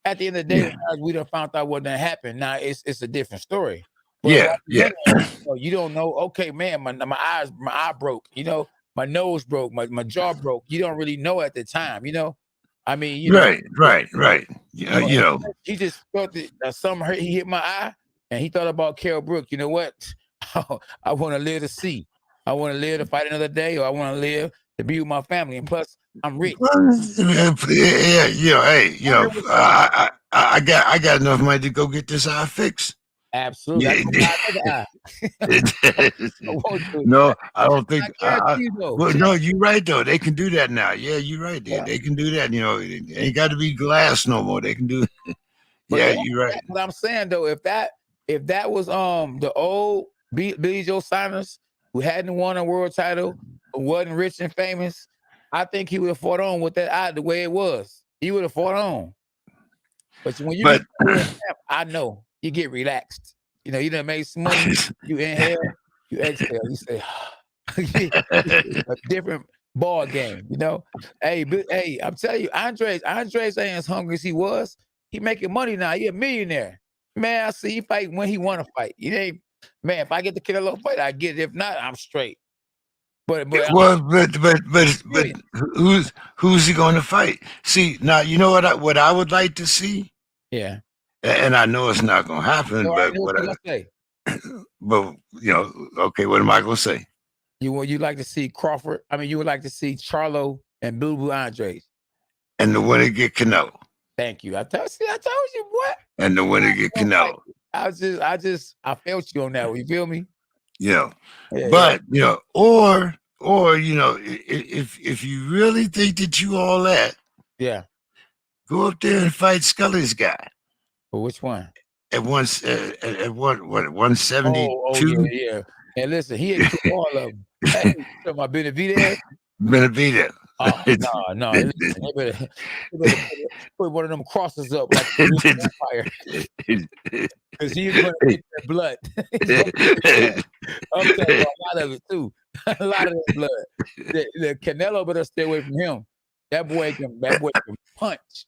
at the end of the day, we done found out what done happened. Now it's a different story. But you don't know. Okay, man, my eye broke. My nose broke. My jaw broke. You don't really know at the time. I mean, right. Yeah, he just felt that something hurt. He hit my eye, and he thought about Carol Brook. You know what? I want to live to see. I want to live to fight another day, or I want to live to be with my family. And plus, I'm rich. I got enough money to go get this eye fixed. Absolutely. No, I don't think. No, you're right though. They can do that now. Yeah, you're right. They can do that. It ain't got to be glass no more. They can do. Yeah, you're right. What I'm saying though, if that was the old Billy Joe Saunders who hadn't won a world title, who wasn't rich and famous, I think he would have fought on with that eye the way it was. He would have fought on. But when you get I know you get relaxed. You done made some money. You inhale, you exhale. You say, a different ball game. Hey, I'm telling you, Andres ain't as hungry as he was. He making money now. He a millionaire. Man, I see he fight when he want to fight. Man, if I get the Canelo fight, I get it. If not, I'm straight. But who's he going to fight? See, now you know what I would like to see. Yeah. And I know it's not going to happen. But what I say? But okay, what am I going to say? You like to see Crawford? I mean, you would like to see Charlo and Blue Andres, and the winner get Canelo. Thank you. I told you, boy. And the winner get Canelo. I felt you on that one. You feel me? But or if you really think that you all that, go up there and fight Scully's guy. Well, which one? At 172. Oh, yeah. And listen, he ain't took all of them. Hey, my Benavidez. Oh, no. Listen, they better put one of them crosses up like the Empire. Because he's going to get that blood. I'm telling you, a lot of it too. A lot of that blood. The Canelo better stay away from him. That boy can punch.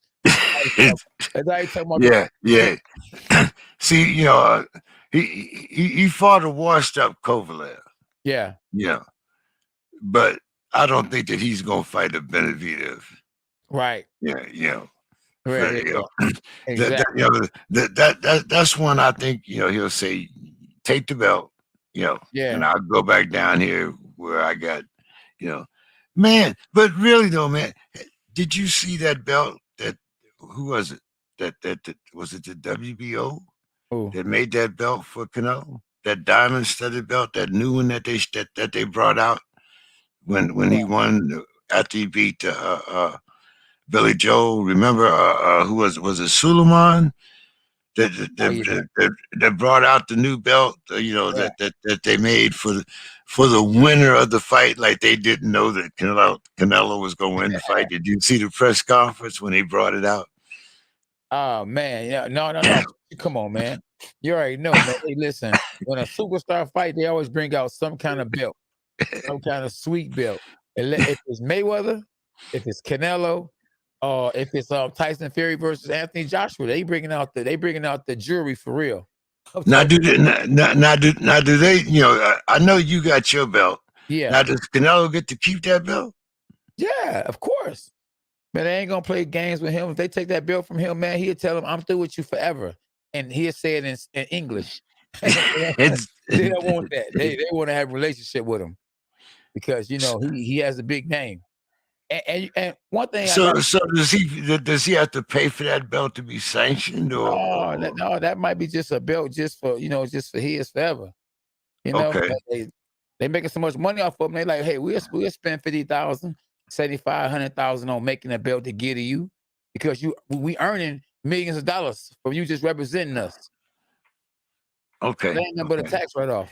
That's how you talking about. Yeah. See, he fought a washed up Kovalev. Yeah. But I don't think that he's gonna fight a Benavidez. Right. Yeah. Right. Exactly. That's one I think he'll say, take the belt. And I'll go back down here where I got, man. But really though, man, did you see that belt? Who was it? That was it the WBO that made that belt for Canelo? That diamond studded belt, that new one that they brought out when he won after he beat Billy Joe. Remember who was it souleymane that brought out the new belt? That they made for the winner of the fight. Like they didn't know that Canelo was going to win the fight. Did you see the press conference when they brought it out? Oh man, yeah, no. Come on, man. You already know, man. Hey, listen, when a superstar fight, they always bring out some kind of belt. some kind of sweet belt. If it's Mayweather, if it's Canelo, or if it's Tyson Fury versus Anthony Joshua, they bringing out the jewelry for real. Now do they? You know, I know you got your belt. Yeah. Now does Canelo get to keep that belt? Yeah, of course. Man, they ain't gonna play games with him. If they take that belt from him, man, he'll tell them, "I'm through with you forever," and he'll say it in English. They don't want that. They want to have a relationship with him because he has a big name. And one thing. So does he have to pay for that belt to be sanctioned or? No, that might be just a belt just for his forever. Okay. They making so much money off of them. They like, hey, we'll spend 50,000, 75, 100,000 on making a belt to give to you because we earning millions of dollars from you just representing us. Okay. That ain't nothing but a tax write-off.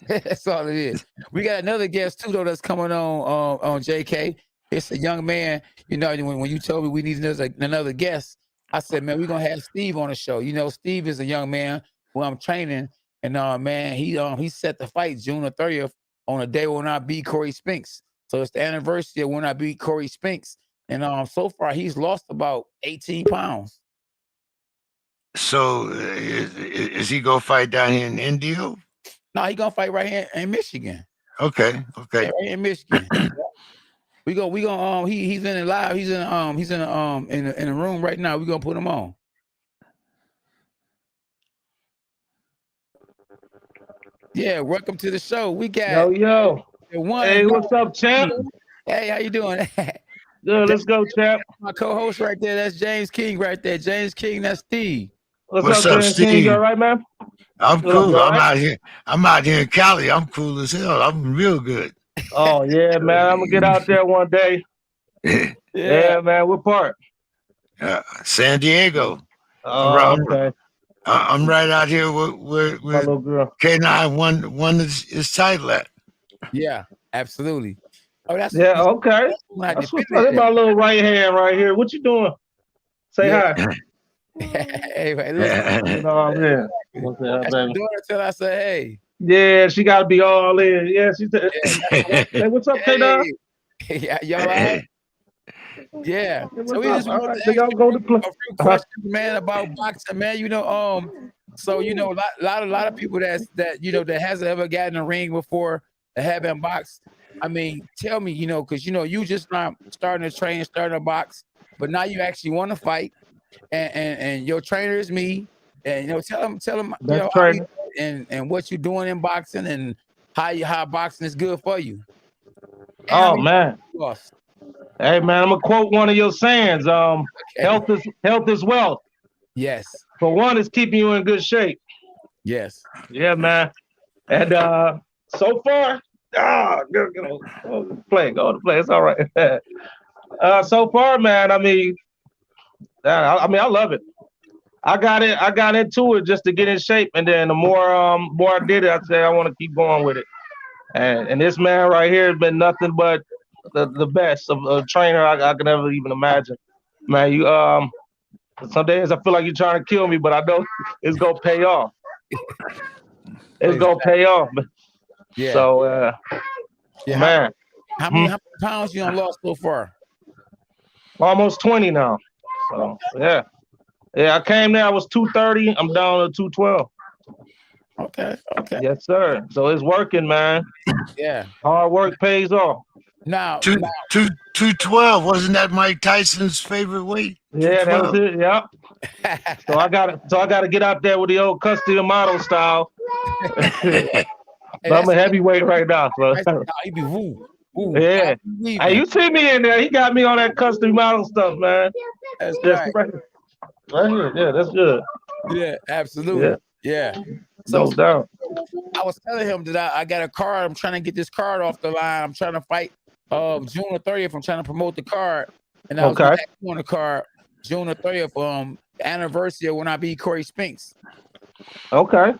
That's all it is. We got another guest too, though, that's coming on JK. It's a young man. When you told me we need another guest, I said, man, we're gonna have Steve on the show. Steve is a young man who I'm training, and man, he set the fight June the 30th on a day when I beat Corey Spinks. So it's the anniversary of when I beat Corey Spinks, and so far he's lost about 18 pounds. So is he gonna fight down here in India? No, he gonna fight right here in Michigan. Okay. Yeah, right in Michigan. we go. He's in it live. He's in the room right now. We gonna put him on. Yeah, welcome to the show. We got yo. Hey, what's up, champ? Hey, how you doing? Good, let's go, champ. My co-host right there. That's James King right there. James King. That's Steve. What's up, James Steve? King? You all right, man? I'm cool. I'm out here in Cali. I'm cool as hell. I'm real good. Oh yeah, man. I'm gonna get out there one day. Yeah, man. What part? San Diego. Okay. I'm right out here where K9 won his title at. Yeah, absolutely. Oh, okay. That's my little right hand right here. What you doing? Say hi. Hey, listen. Until I say hey. Yeah, she gotta be all in. Yeah, she said. Hey, what's up, K9? Y'all all right? Yeah. So we just want to y'all go to play. a few questions, man, about boxing, man. So a lot of people that hasn't ever gotten a ring before that haven't boxed. I mean, tell me, because you just not starting to train, starting to box, but now you actually want to fight, and your trainer is me, and tell them and what you're doing in boxing and how boxing is good for you. Oh man. Hey man, I'm gonna quote one of your sayings. Health is wealth. Yes. For one, it's keeping you in good shape. Yes. Yeah, man. And so far, go to play. It's all right. So far, man. I mean, I love it. I got into it just to get in shape, and then the more I did it, I said I want to keep going with it. And this man right here has been nothing but the best of a trainer I could ever even imagine. Man, you some days I feel like you're trying to kill me, but I know it's gonna pay off. It's gonna pay off. Yeah. So man. How many pounds you lost so far? Almost 20 now. So yeah. Yeah, I came there, I was 230. I'm down to 212. Okay. Yes, sir. So it's working, man. Yeah. Hard work pays off. Now, 212, wasn't that Mike Tyson's favorite weight? Yeah, that was it. Yep. So I gotta get out there with the old Castillo model style. I'm a heavyweight right now, so. He be woo. Yeah. Hey, you see me in there? He got me on that custom model stuff, man. That's right here. Yeah, that's good. Yeah, absolutely. Yeah. So no doubt. I was telling him that I got a card. I'm trying to get this card off the line. I'm trying to fight June the 30th. I'm trying to promote the card. And I was on the card June the 30th, the anniversary of when I beat Corey Spinks. Okay.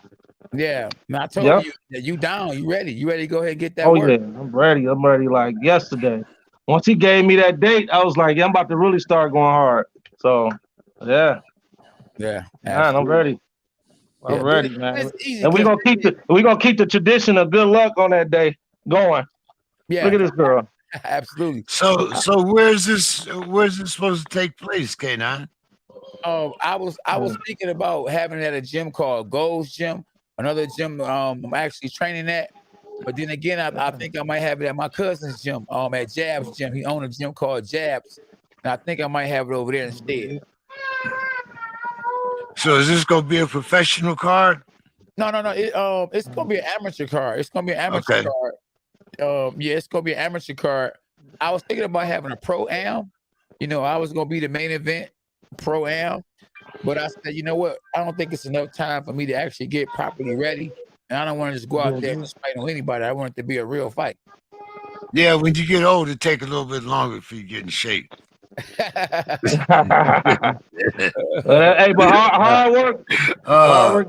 Yeah. And I told you that you down. You ready. You ready to go ahead and get that work? Yeah. I'm ready like yesterday. Once he gave me that date, I was like, I'm about to really start going hard. So, yeah. Yeah. Man, I'm ready. I'm Yeah, ready, but man. it's easy And we're 'cause gonna keep the tradition of good luck on that day going. yeah, Look at this girl. absolutely. So where's this supposed to take place, K9? I was thinking about having it at a gym called Gold's Gym, another gym I'm actually training at. But then again, I think I might have it at my cousin's gym, at Jab's gym. He owned a gym called Jab's, and I think I might have it over there instead. So is this gonna be a professional card? No. It's gonna be an amateur card. It's gonna be an amateur Okay. card. Yeah, it's gonna be an amateur card. I was thinking about having a pro-am. I was gonna be the main event pro-am, but I said, you know what? I don't think it's enough time for me to actually get properly ready, and I don't want to just go out there and just fight on anybody. I want it to be a real fight. Yeah, when you get old, it take a little bit longer for you to get in shape. Hey, but hard work,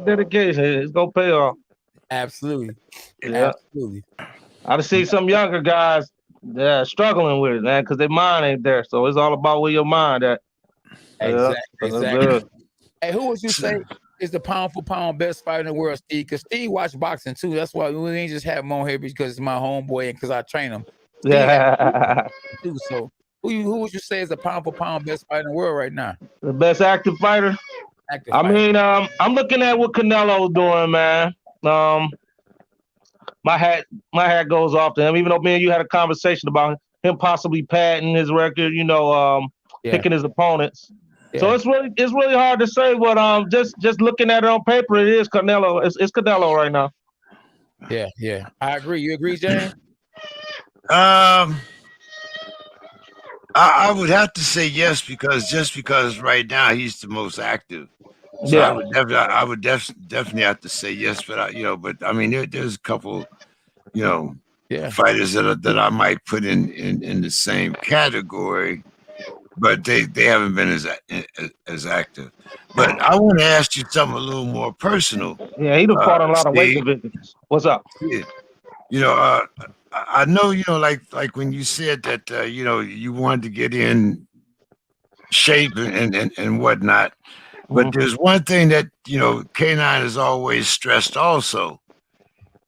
dedication, it's gonna pay off. Absolutely. Yeah. Absolutely. I just see some younger guys struggling with it, man, because their mind ain't there. So it's all about where your mind at. Exactly. Hey, who would you say is the pound for pound best fighter in the world, Steve? Because Steve watched boxing too. That's why we ain't just have him on here because it's my homeboy and because I train him. Yeah. Too, so who would you say is the pound for pound best fighter in the world right now? The best active fighter? Mean, I'm looking at what Canelo's doing, man. My hat goes off to him, even though me and you had a conversation about him possibly padding his record, picking his opponents. Yeah. So it's really hard to say, but just looking at it on paper, it is Canelo. It's Canelo right now. Yeah. I agree. You agree, James? I would have to say yes because right now he's the most active. So yeah, I would definitely have to say yes, but I mean there's a couple, fighters that I might put in the same category, but they haven't been as active. But I want to ask you something a little more personal. Yeah, he done fought a lot of weight divisions. What's up? Yeah. I know, like when you said that, you wanted to get in shape and whatnot, but there's one thing that, K9 has always stressed also,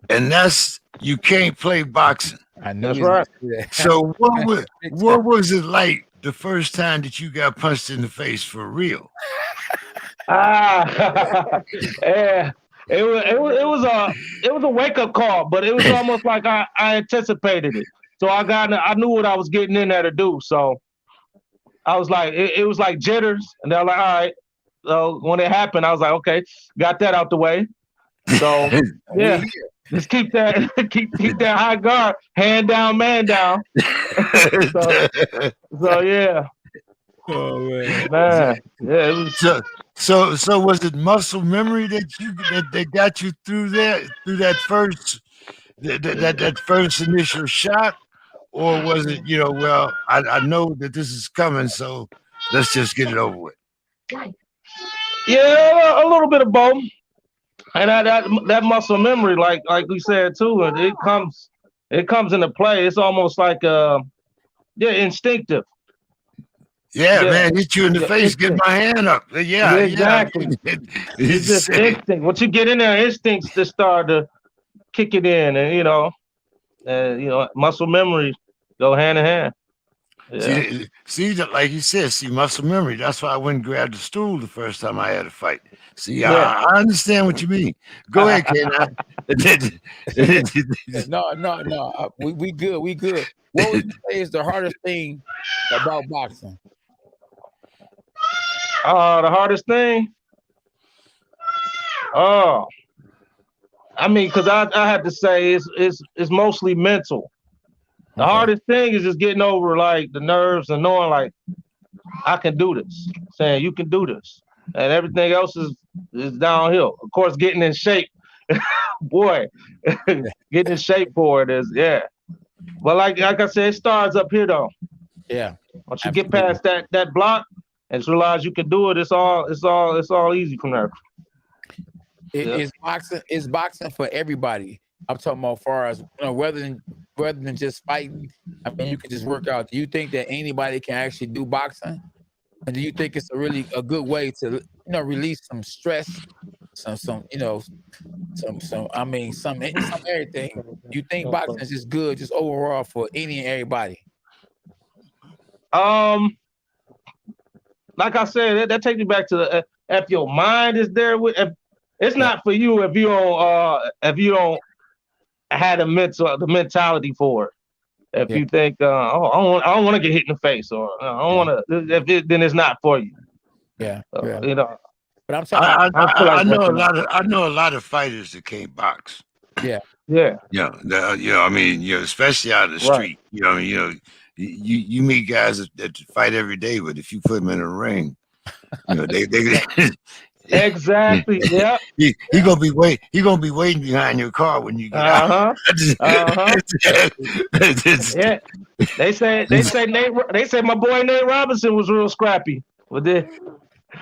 and that's you can't play boxing. I know. That's right. So what was it like the first time that you got punched in the face for real? Yeah. It was a wake up call, but it was almost like I anticipated it. So I knew what I was getting in there to do. So I was like, it was like jitters, and they're like, all right. So when it happened, I was like, okay, got that out the way. So yeah, just keep that keep that high guard, hand down, man down. so yeah. Oh man. Yeah, it was. So was it muscle memory that got you through that first initial shot, or was it I know that this is coming, so let's just get it over with? Yeah, a little bit of both, and that muscle memory, like we said too, and it comes into play. It's almost like instinctive. Yeah, man, hit you in the face, get my hand up. Yeah, exactly. It's just instinct. Once you get in there, instincts just start to kick it in, and muscle memory go hand in hand. Yeah. See, like you said, muscle memory. That's why I went and grabbed the stool the first time I had a fight. See, I understand what you mean. Go ahead, Ken. No. We good. We good. What would you say is the hardest thing about boxing? The hardest thing? Oh, I mean, because I have to say it's mostly mental. The hardest thing is just getting over like the nerves and knowing like I can do this, saying you can do this, and everything else is downhill. Of course, getting in shape, boy, getting in shape for it is But like I said, it starts up here though. Yeah. Once you get past that block and realize you can do it, it's all easy from there. Is boxing for everybody? I'm talking about far as rather than just fighting. I mean, you can just work out. Do you think that anybody can actually do boxing? And do you think it's a good way to release some stress some I mean some everything. You think boxing is just good, just overall for any and everybody? Like I said, that takes you back to the if your mind is there with. If, it's not for you if you don't have the mentality for it. If you think I don't want to get hit in the face, or I don't want to, then it's not for you. You know. But I'm saying I know a lot of fighters that can't box. Yeah. I mean, especially out of the street. You meet guys that fight every day, but if you put them in a ring, they exactly. Yeah. He gonna be waiting behind your car when you get out. Yeah. They say my boy Nate Robinson was real scrappy. With the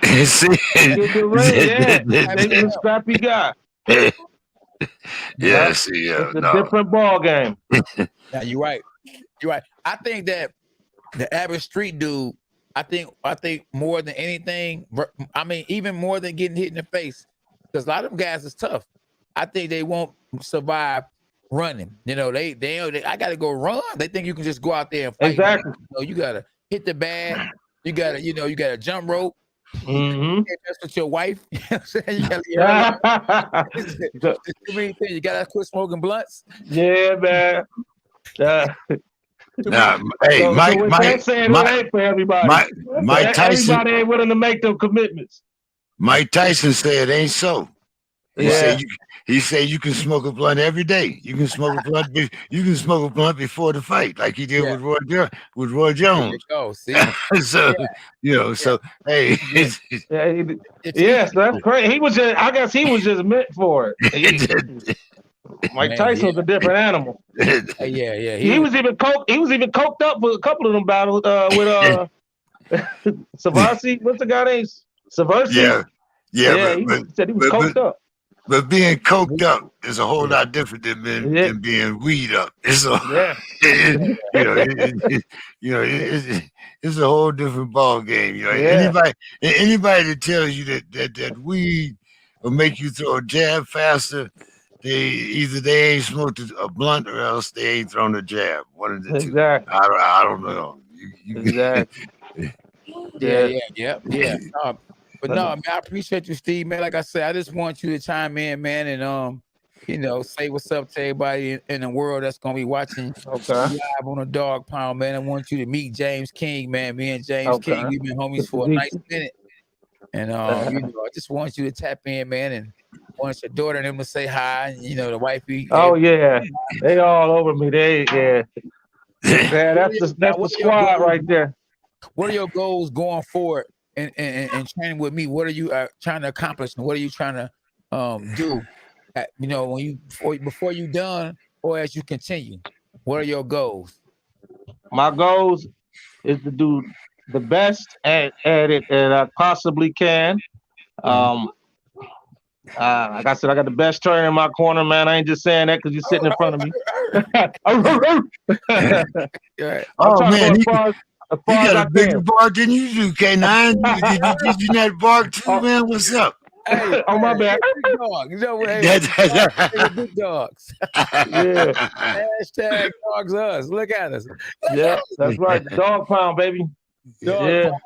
Nate was a scrappy guy. It's a different ball game. Yeah, you're right. I think that the average street dude, I think more than anything, I mean, even more than getting hit in the face, because a lot of them guys is tough. I think they won't survive running. They I gotta go run. They think you can just go out there and fight. Exactly. You gotta hit the bag. You gotta jump rope. Mm-hmm. That's with your wife. You know what I'm saying? Too many things. You gotta quit smoking blunts. Yeah, man. Hey, Mike ain't for everybody. Mike Tyson. Everybody ain't willing to make them commitments. Mike Tyson said it ain't so. He said you can smoke a blunt every day. You can smoke a blunt. You can smoke a blunt before the fight, like he did with Roy Jones. Oh, see. So hey, yes, that's great. I guess he was just meant for it. Mike Tyson was a different animal. Yeah. He was even coked up for a couple of them battles with Savasi. What's the guy name? Saversi? Yeah. He said he was coked up. But being coked up is a whole lot different than being weed up. It's it's a whole different ball game. Anybody that tells you that weed will make you throw a jab faster, they ain't smoked a blunt or else they ain't thrown a jab. One of the two. Exactly. I don't know. Exactly. Yeah. But no, man, I appreciate you, Steve, man. Like I said, I just want you to chime in, man, and say what's up to everybody in the world that's gonna be watching live on the Dawg Pound, man. I want you to meet James King, man. Me and James King, we've been homies for a nice minute. And I just want you to tap in, man, and want your daughter and them to say hi, and the wifey. Oh yeah, they all over me. Yeah, that's the squad right there. What are your goals going forward and training with me? What are you trying to accomplish, and what are you trying to do? When you before you done or as you continue, what are your goals? My goals is to do the best at it that I possibly can. Like I said, I got the best trainer in my corner, man. I ain't just saying that because you're sitting in front of me. Oh man, you got a bigger bark than you do, K9. Did you not bark too, man? What's up? Hey, my bad. Big dog. Big dogs. Yeah. Hashtag dogs us. Look at us. That's right. Dawg Pound, baby. Dog Pound.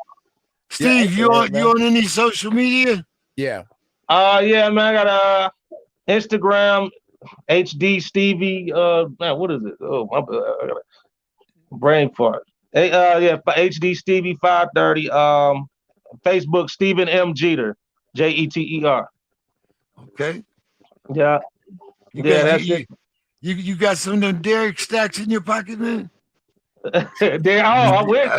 Steve, you on any social media? Yeah. Yeah, man. I got Instagram, HD Stevie. Man, what is it? Oh, my I got a brain fart. Hey, HD Stevie 530. Facebook Stephen M. Jeter, Jeter. Okay. Yeah. That's it. You got some of them Derek stacks in your pocket, man? I wish.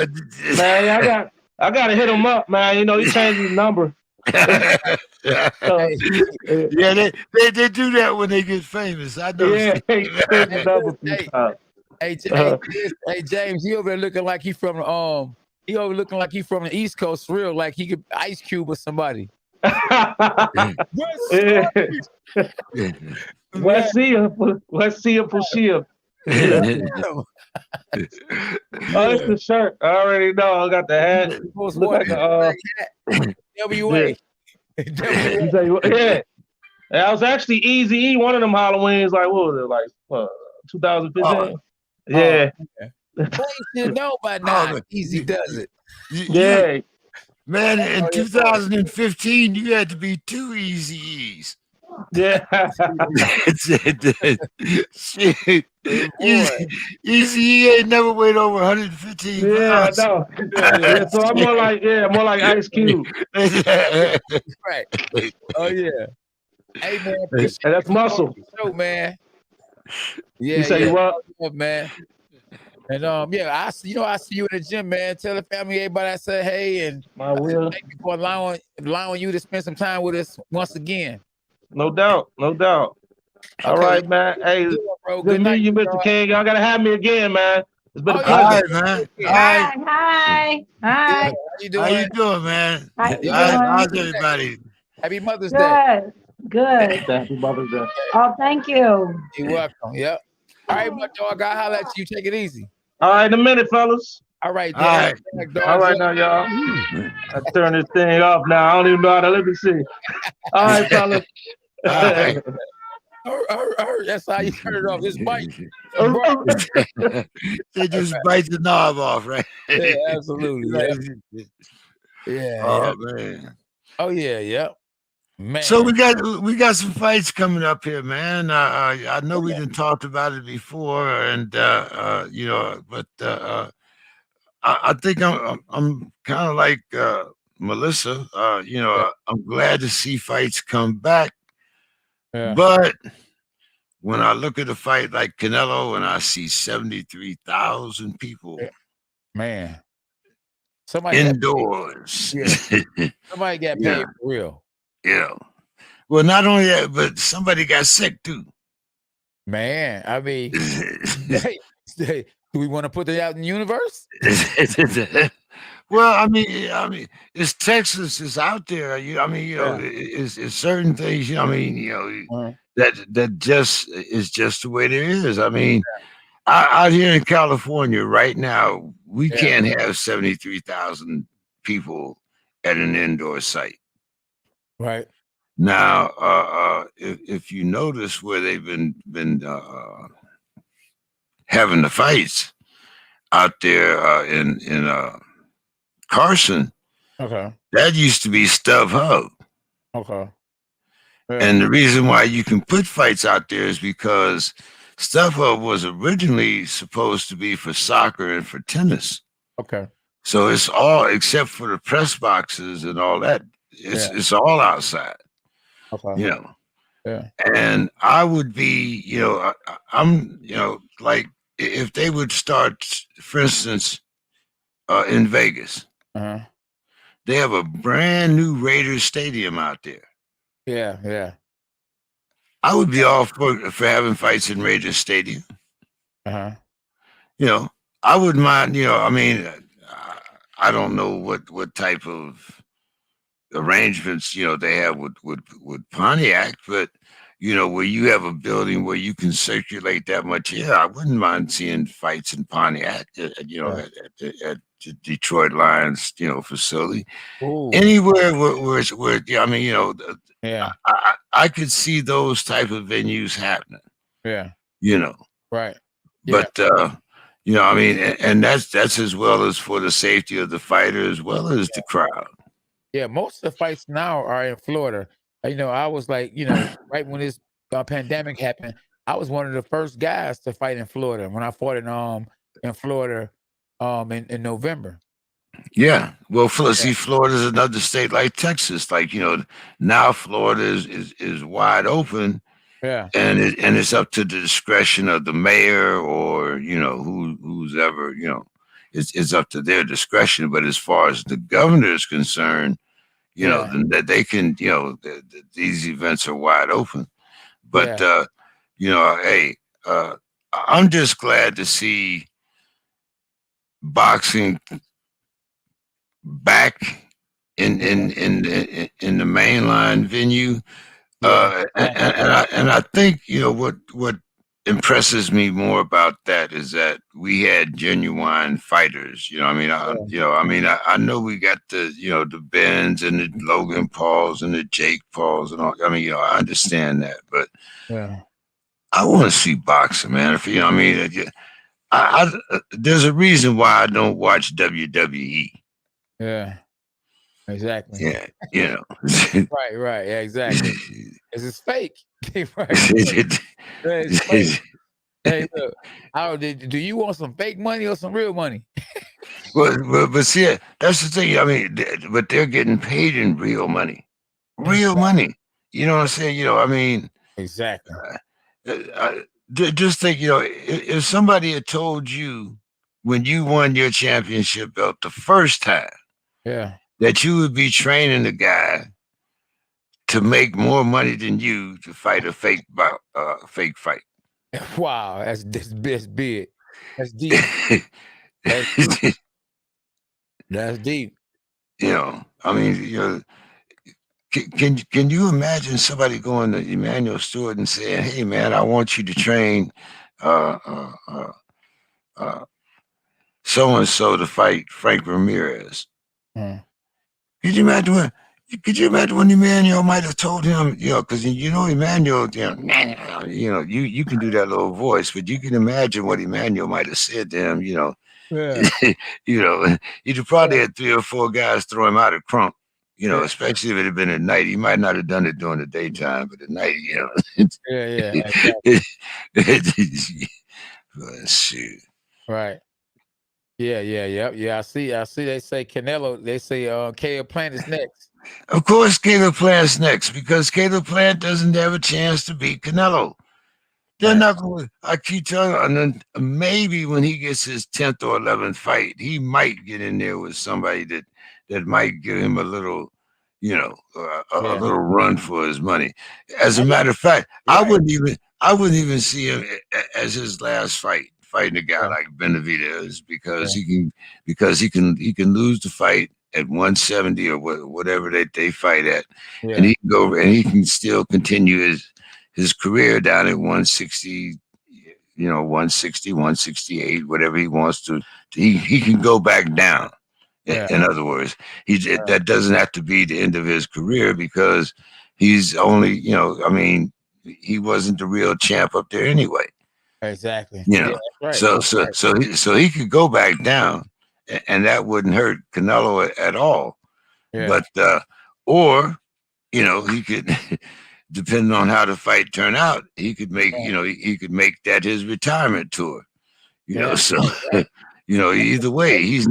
Man, I gotta hit him up, man. He changed his number. They do that when they get famous. I know. Hey, James, he over there looking like he from the East Coast, real like he could Ice Cube or somebody. Let's see him for sure. Oh, it's the shirt. I already know. I got the hat. WA. And I was actually Easy E one of them Halloweens. Like what was it? Like 2015. Yeah. Okay. Well, you should know by now. Easy does it. Yeah. Man, in 2015, you had to be 2 Easy E's. Yeah. Shit. Easy E ain't never weighed over 115 pounds. Yeah, I know. Yeah, so I'm more like Ice Cube. Right. Oh yeah. Hey man, And that's muscle. Show, man. Yeah, You say what? Up, man. And I see you in the gym, man. Tell the family, everybody I said hey, and I will. thank you for allowing you to spend some time with us once again. No doubt. All right, man. Hey, bro. Good meeting you, Mr. King. Y'all gotta have me again, man. It's been a pleasure. All right, man. Hi. How you doing? How you doing, man? How's everybody? Happy Mother's Day. Good. Happy Mother's Day. Oh, thank you. You're welcome. Yep. All right, my dog. I'll holler at you. Take it easy. All right, in a minute, fellas. All right, All right. All right now, y'all. I turn this thing off now. I don't even know how to let me see. All right, fellas. All right. That's how you turn it off. This bite. They just bite the knob off, right? Yeah, absolutely. Yeah. Oh man. Oh yeah. Yep. Man. So we got some fights coming up here, man. I know we didn't talked about it before, and but I think I'm kind of like Melissa. I'm glad to see fights come back. Yeah. But when I look at a fight like Canelo and I see 73,000 people, man, somebody indoors, somebody got paid for real. Yeah. Well, not only that, but somebody got sick too. Man, I mean, do we want to put that out in the universe? Well, I mean, it's Texas is out there. It's certain things. That just is just the way there is. I mean, out here in California right now, we can't have 73,000 people at an indoor site. Right. Now, if you notice where they've been having the fights out there in Carson, that used to be Stub Hub. Okay. Yeah. And the reason why you can put fights out there is because Stub Hub was originally supposed to be for soccer and for tennis. Okay. So it's all except for the press boxes and all that. It's all outside. Okay. Yeah. And I would be, I'm, like if they would start, for instance, in Vegas, they have a brand new Raiders stadium out there. Yeah. I would be all for having fights in Raiders Stadium. I wouldn't mind, I don't know what type of arrangements, they have with Pontiac, but, where you have a building where you can circulate that much air, I wouldn't mind seeing fights in Pontiac, at the Detroit Lions, facility. Ooh. Anywhere where I could see those type of venues happening. Yeah. Right. But and that's as well as for the safety of the fighter as well as the crowd. Yeah, most of the fights now are in Florida. I was like, right when this pandemic happened, I was one of the first guys to fight in Florida when I fought in Florida in November. Yeah. Well, see, Florida's another state like Texas. Like, now Florida is wide open. Yeah. And it's up to the discretion of the mayor or, who's ever, it's up to their discretion. But as far as the governor is concerned, that they can, these events are wide open. But, hey, I'm just glad to see boxing back in the mainline venue. And I think, what impresses me more about that is that we had genuine fighters. You know, I mean, I know we got the, the Bens and the Logan Pauls and the Jake Pauls and all. I mean, I understand that, but Yeah. I want to see boxing, man. If I mean, there's a reason why I don't watch WWE. Yeah. Exactly. Yeah, Right. Yeah, exactly. It's fake. Right. It's fake. Hey, look, do you want some fake money or some real money? but see, that's the thing. I mean, but they're getting paid in real money. Real money. You know what I'm saying? I mean, exactly. Just think, if somebody had told you when you won your championship belt the first time, that you would be training a guy to make more money than you to fight a fake fight. Wow, that's big. That's deep. That's deep. I mean, can you imagine somebody going to Emmanuel Stewart and saying, "Hey, man, I want you to train so and so to fight Frank Ramirez"? Could you imagine when Emmanuel might have told him, because Emmanuel, you can do that little voice, but you can imagine what Emmanuel might have said to him, he'd probably had 3 or 4 guys throw him out of crump, especially if it had been at night. He might not have done it during the daytime, but at night, shoot. Right. Yeah. I see. They say Canelo. They say Caleb Plant is next. Of course, Caleb Plant's next because Caleb Plant doesn't have a chance to beat Canelo. They're not going. I keep telling you, and then maybe when he gets his 10th or 11th fight, he might get in there with somebody that might give him a little, a little run for his money. As a matter of fact, I wouldn't even see him as his last fight, fighting a guy like Benavidez because he can lose the fight at 170 or whatever they fight at, and he can go and he can still continue his career down at 160, 160, 168, whatever he wants to. He can go back down. In other words, that doesn't have to be the end of his career because he's only, he wasn't the real champ up there anyway. Exactly. So he could go back down, and that wouldn't hurt Canelo at all. But or he could. Depending on how the fight turned out, he could make he could make that his retirement tour. Either way, he's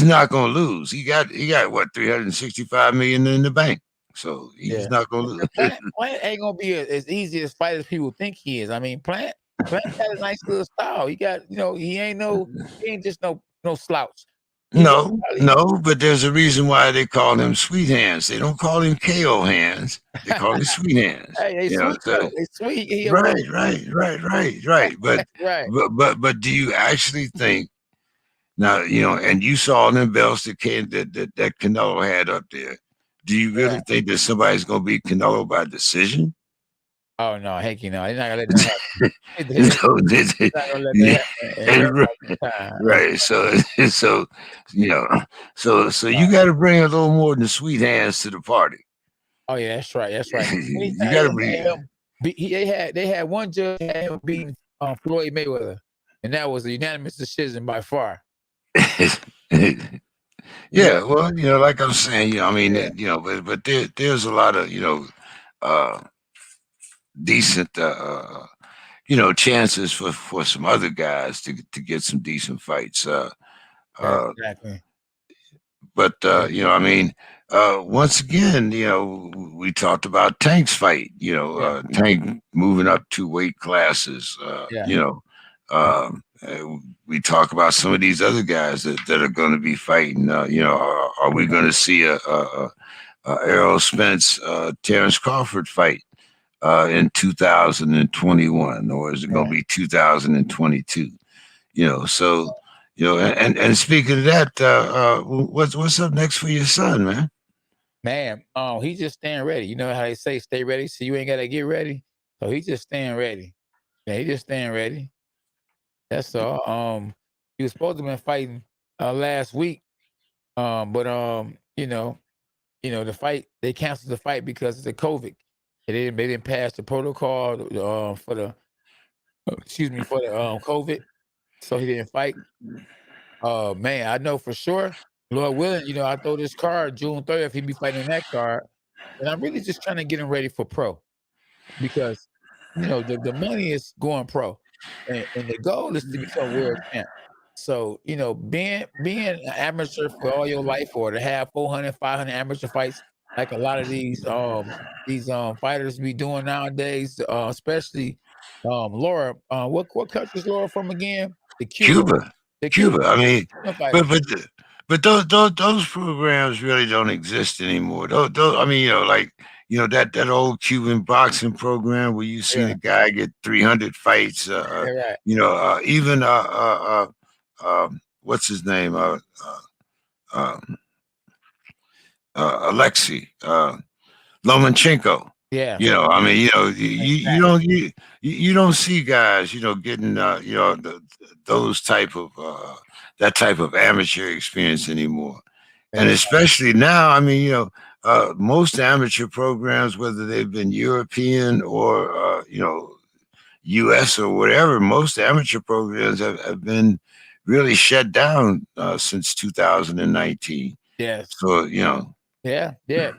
not going to lose. He got what, 365 million in the bank, so he's not going to lose. Plant ain't going to be as easy as fight as people think he is. I mean, Plant got a nice little style. He got he ain't just no slouch. No, but there's a reason why they call him Sweet Hands. They don't call him KO Hands. They call him Sweet Hands. Hey, they sweet. Right. But do you actually think now? And you saw them belts that Canelo had up there. Do you really think that somebody's going to beat Canelo by decision? Oh no, heck no! They're not gonna let that happen. Right. So you got to bring a little more than Sweet Hands to the party. Oh yeah, that's right. You got to bring him. They had one judge had him beating Floyd Mayweather, and that was a unanimous decision by far. Yeah, well, like I'm saying, but there's a lot of decent chances for some other guys to get some decent fights. Exactly. But once again, we talked about Tank's fight. Tank moving up 2 weight classes. We talk about some of these other guys that are going to be fighting. Are we going to see a Errol Spence, Terrence Crawford fight in 2021, or is it going to be 2022? And speaking of that, what's up next for your son, man? Man, he's just staying ready. You know how they say, stay ready, so you ain't got to get ready. So he's just staying ready. Yeah, he just staying ready. That's all. He was supposed to have been fighting last week. But the fight, they canceled the fight because of the COVID. They didn't pass the protocol for the COVID. So he didn't fight. Man, I know for sure, Lord willing, I throw this card June 30th, he'd be fighting in that card. And I'm really just trying to get him ready for pro because the money is going pro. And the goal is to become world champ. So, being an amateur for all your life or to have 400, 500 amateur fights, like a lot of these fighters be doing nowadays, especially Laura. What country is Laura from again? The Cuba. Cuba. The Cuba. I mean, Cuban fighters. but those programs really don't exist anymore. Those I mean, that old Cuban boxing program where you seen Yeah. a guy get 300 fights. Yeah, right. Even what's his name? Alexei Lomachenko. Yeah. I mean, you don't see guys, getting those type of that type of amateur experience anymore. And especially now, I mean, most amateur programs, whether they've been European or US or whatever, most amateur programs have been really shut down since 2019. Yes. So, Yeah.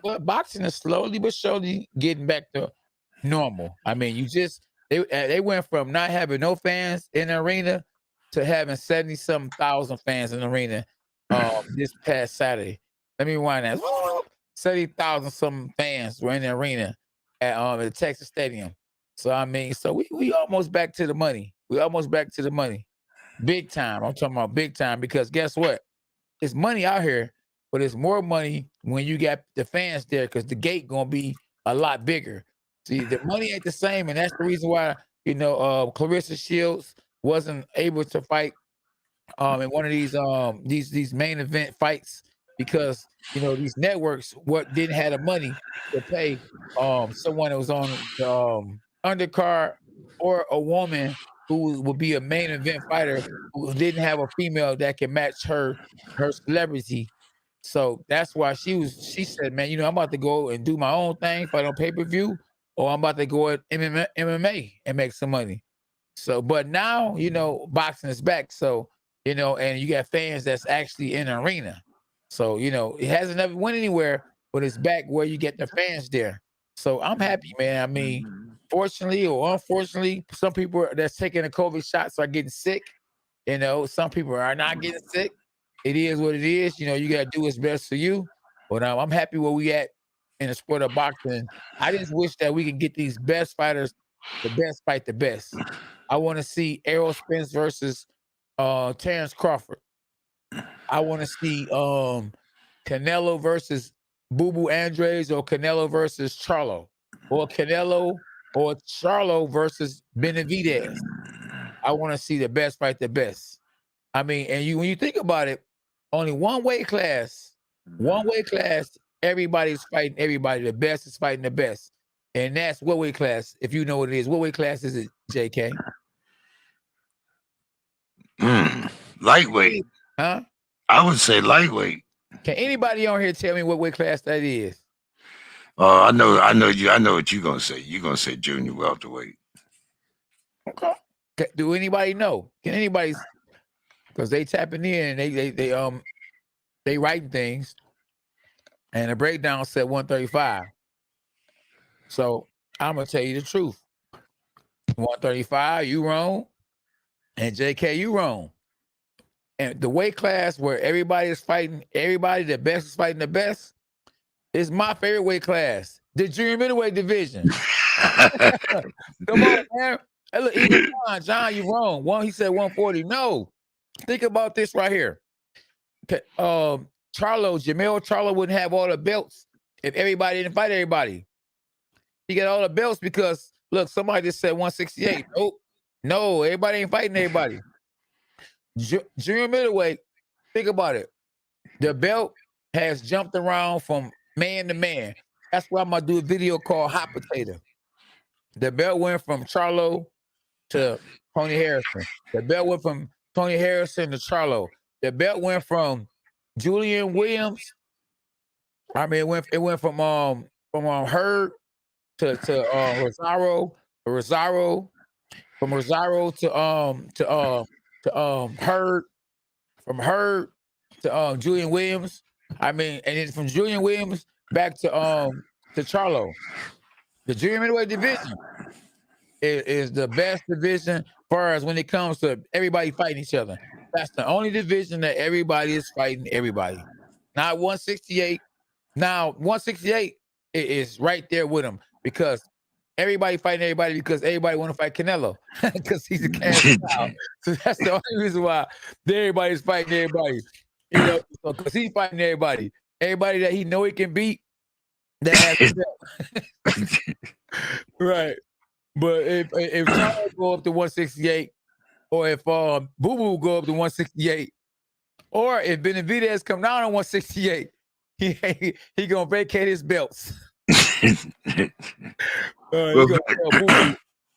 But boxing is slowly but surely getting back to normal. I mean, they went from not having no fans in the arena to having 70-something thousand fans in the arena this past Saturday. Let me rewind that. 70,000 some fans were in the arena at the Texas Stadium. So I mean, we almost back to the money. We almost back to the money. Big time. I'm talking about big time because guess what? It's money out here, but it's more money when you got the fans there because the gate gonna be a lot bigger. See, the money ain't the same, and that's the reason why Clarissa Shields wasn't able to fight in one of these main event fights because these networks didn't have the money to pay someone that was on the undercard or a woman who would be a main event fighter who didn't have a female that can match her celebrity. So that's why she said, man, I'm about to go and do my own thing, fight on pay-per-view, or I'm about to go at MMA and make some money. So, but now, boxing is back. So, and you got fans that's actually in the arena. So, it hasn't never went anywhere, but it's back where you get the fans there. So I'm happy, man. I mean, fortunately or unfortunately, some people that's taking the COVID shots are getting sick. Some people are not getting sick. It is what it is. You got to do what's best for you. But I'm happy where we at in the sport of boxing. I just wish that we can get these best fighters, the best fight the best. I want to see Errol Spence versus Terrence Crawford. I want to see Canelo versus Boo Boo Andres or Canelo versus Charlo or Canelo or Charlo versus Benavidez. I want to see the best fight the best. I mean, and when you think about it, only one weight class, everybody's fighting everybody. The best is fighting the best. And that's what weight class, if you know what it is. What weight class is it, JK? Lightweight. Huh? I would say lightweight. Can anybody on here tell me what weight class that is? I know what you're gonna say. You're gonna say junior welterweight. Okay. Do anybody know? Can anybody? Because they tapping in and they writing things, and the breakdown said 135. So I'm gonna tell you the truth. 135, you wrong, and JK, you wrong. And the weight class where everybody is fighting, the best is fighting the best, is my favorite weight class, the junior middleweight division. Come on, man. Hey, look, even John, you wrong. He said 140. No, think about this right here. Jamel Charlo wouldn't have all the belts if everybody didn't fight everybody. He got all the belts because look, somebody just said 168. Nope, no, everybody ain't fighting everybody. Junior middleweight, think about it. The belt has jumped around from man to man. That's why I'm gonna do a video called Hot Potato. The belt went from Charlo to Tony Harrison. The belt went from Tony Harrison to Charlo. The belt went from Julian Williams. I mean, it went from Hurd to Rosario, from Rosario to Hurd, from Hurd to Julian Williams. I mean, and then from Julian Williams back to Charlo. The junior middleweight division is the best division as far as when it comes to everybody fighting each other. That's the only division that everybody is fighting everybody. Not 168. Now 168 is right there with them because everybody fighting everybody because everybody want to fight Canelo because he's a cash cow. So that's the only reason why everybody's fighting everybody. You know, because he's fighting everybody. Everybody that he know he can beat. That has right. But if Charles go up to 168, or if Boo Boo go up to 168, or if Benavidez come down on 168, he gonna vacate his belts. He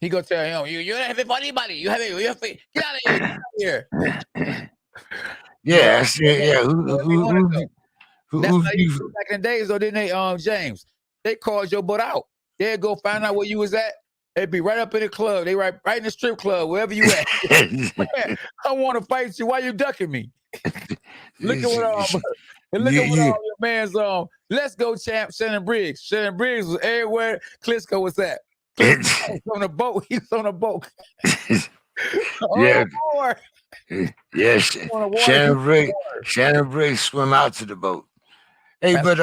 gonna tell him, you don't have it for anybody. You have it. Get out of here. Get out of here. Yeah, yeah. That's how you do back in the days, though, didn't they, James? They called your butt out. They'd go find out where you was at. They'd be right up in the club. They right in the strip club, wherever you at. I want to fight you. Why you ducking me? Look at what all your man's on. Let's go, champ. Shannon Briggs. Shannon Briggs was everywhere. Klitschko was at. Klitschko was on the boat. He was on a boat. Yeah. Yes. Shannon Briggs swim out to the boat. Hey, that's but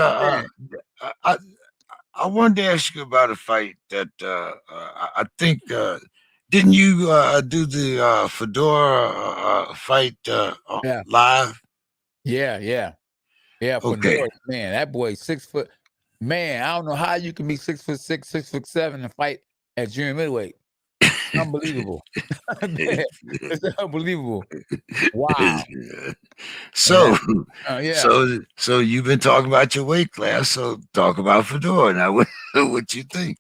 I wanted to ask you about a fight that I think didn't you do the Fedor fight live? Yeah. Okay. Fedor, man, that boy 6 foot. Man, I don't know how you can be 6'6", 6'7", and fight at junior middleweight. Unbelievable. It's unbelievable. Wow. So you've been talking about your weight class. So talk about Fedor now. What you think?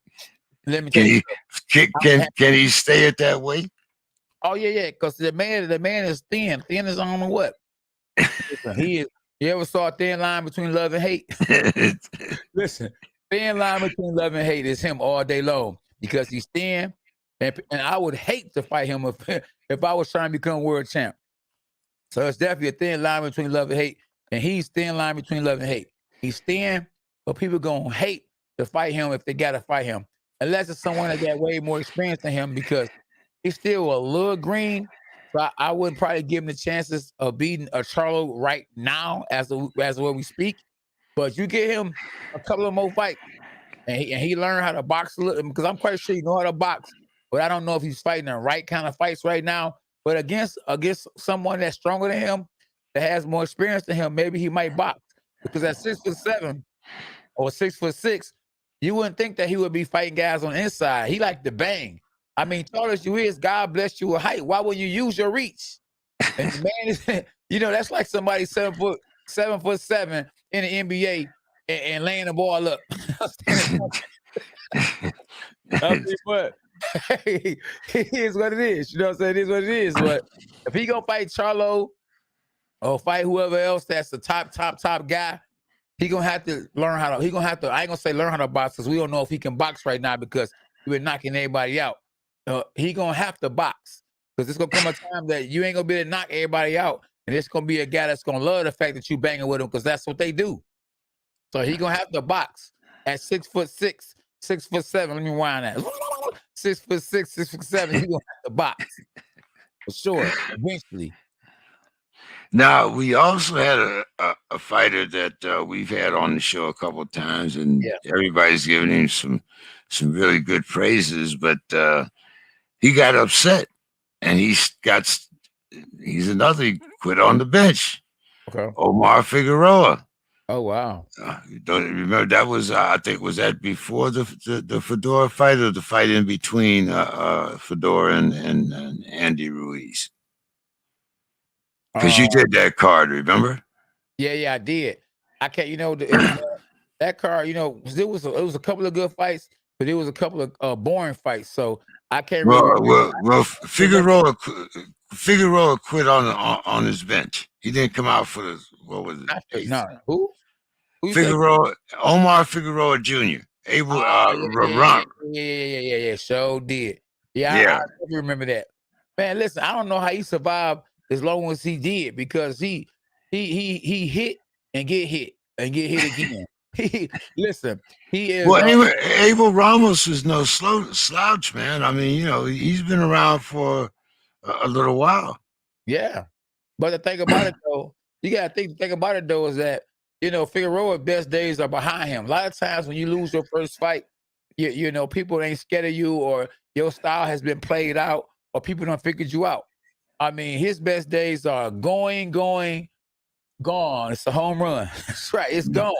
Let me tell you. Can he stay at that weight? Oh yeah. Because the man is thin. Thin is I don't know what. He is. You ever saw a thin line between love and hate? Listen, thin line between love and hate is him all day long because he's thin. And I would hate to fight him if I was trying to become world champ. So it's definitely a thin line between love and hate. And he's thin line between love and hate. He's thin, but people going to hate to fight him if they got to fight him. Unless it's someone that got way more experience than him because he's still a little green. So I wouldn't probably give him the chances of beating a Charlo right now as what we speak. But you get him a couple of more fights and he learned how to box a little because I'm quite sure he know how to box. But I don't know if he's fighting the right kind of fights right now. But against someone that's stronger than him, that has more experience than him, maybe he might box. Because at 6'7" or 6'6", you wouldn't think that he would be fighting guys on the inside. He like to bang. I mean, tall as you is, God bless you with height. Why would you use your reach? And the man is, that's like somebody 7'7" in the NBA and laying the ball up. I mean, but hey, it is what it is. You know what I'm saying? It is what it is. But if he gonna fight Charlo or fight whoever else that's the top guy, he gonna have to learn how to. He gonna have to. I ain't gonna say learn how to box because we don't know if he can box right now because he been knocking everybody out. He gonna have to box because it's gonna come a time that you ain't gonna be able to knock everybody out, and it's gonna be a guy that's gonna love the fact that you banging with him because that's what they do. So he gonna have to box at 6'6", 6'7". Let me wind that. 6'6", 6'7". He gonna have to box for sure eventually. Now we also had a fighter that we've had on the show a couple of times, and everybody's giving him some really good praises, but he got upset, and he quit on the bench. Okay. Omar Figueroa. Oh wow! Don't remember that was I think was that before the Fedor fight or the fight in between Fedor and Andy Ruiz? Because you did that card, remember? Yeah, I did. I can't, that card, it was a couple of good fights, but it was a couple of boring fights. So I can't really remember. Figueroa quit on his bench. He didn't come out for the what was it? No, who? Who you say? Figueroa, Omar Figueroa Jr. Able Yeah. So did. Yeah, Yeah. I definitely remember that. Man, listen, I don't know how he survived as long as he did because he hit and get hit and get hit again. Listen, he is. Well, anyway, Abel Ramos is no slouch, man. I mean, you know, he's been around for a little while. Yeah, but the thing about it though, you got to think. The thing about it though is that you know Figueroa's best days are behind him. A lot of times when you lose your first fight, you know people ain't scared of you, or your style has been played out, or people don't figured you out. I mean, his best days are gone. It's a home run. That's right. It's gone.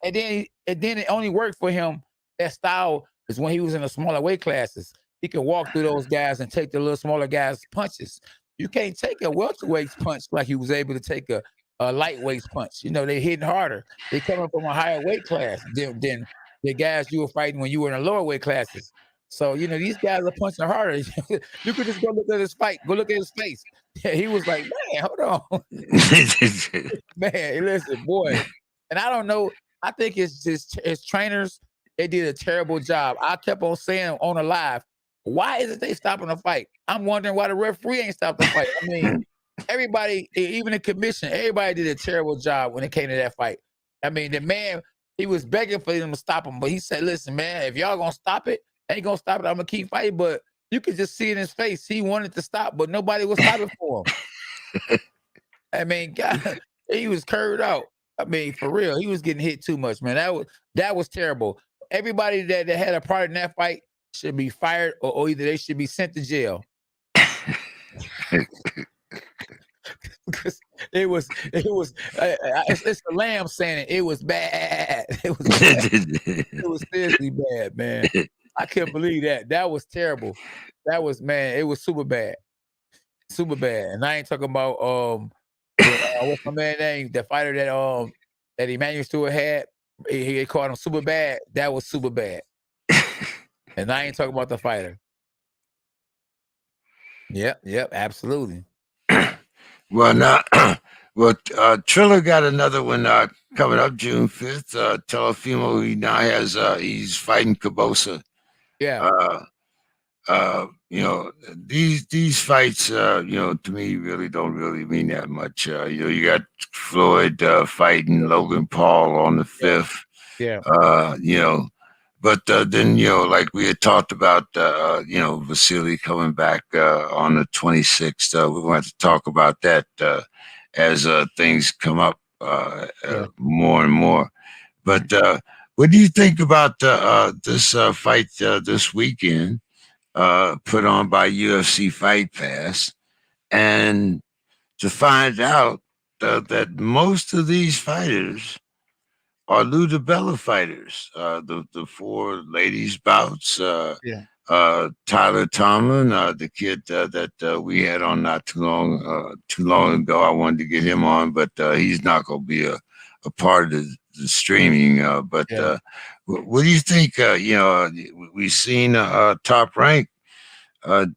And then it only worked for him. That style is when he was in the smaller weight classes. He can walk through those guys and take the little smaller guys' punches. You can't take a welterweight's punch like he was able to take a lightweight's punch. You know, they hitting harder. They coming from a higher weight class than the guys you were fighting when you were in the lower weight classes. So, you know, these guys are punching harder. You could just go look at his fight. Go look at his face. Yeah, he was like, man, hold on. Man, listen, boy. And I don't know. I think it's just his trainers, they did a terrible job. I kept on saying on the live, why isn't they stopping the fight? I'm wondering why the referee ain't stopped the fight. I mean, everybody, even the commission, everybody did a terrible job when it came to that fight. I mean, the man, he was begging for them to stop him, but he said, listen, man, if y'all gonna stop it, ain't gonna stop it. I'm gonna keep fighting. But you could just see in his face, he wanted to stop, but nobody was stopping for him. I mean, God, he was curved out. I mean, for real, he was getting hit too much, man. That was terrible. Everybody that had a part in that fight should be fired, or either they should be sent to jail. Because it was it's the lamb saying it was bad. It was bad. It was seriously bad, man. I couldn't believe that. That was terrible. That was, man, it was super bad. Super bad. And I ain't talking about what's my man name? The fighter that Emmanuel Stewart had. He called him super bad. That was super bad. And I ain't talking about the fighter. Yep, absolutely. Well, now, Triller got another one coming up June 5th. Teofimo, he now has he's fighting Cabosa. Yeah. You know, these fights, you know, to me really don't really mean that much. You know, you got Floyd fighting Logan Paul on the 5th. Yeah. You know, but then, you know, like we had talked about, you know, Vasily coming back on the 26th. We're going to have to talk about that as things come up more and more. But what do you think about this fight this weekend put on by UFC Fight Pass? And to find out that most of these fighters are Lou DiBella fighters. The four ladies bouts. Tyler Tomlin, the kid that we had on not too long ago. I wanted to get him on, but he's not going to be a part of the streaming. What do you think? You know, we've seen Top Rank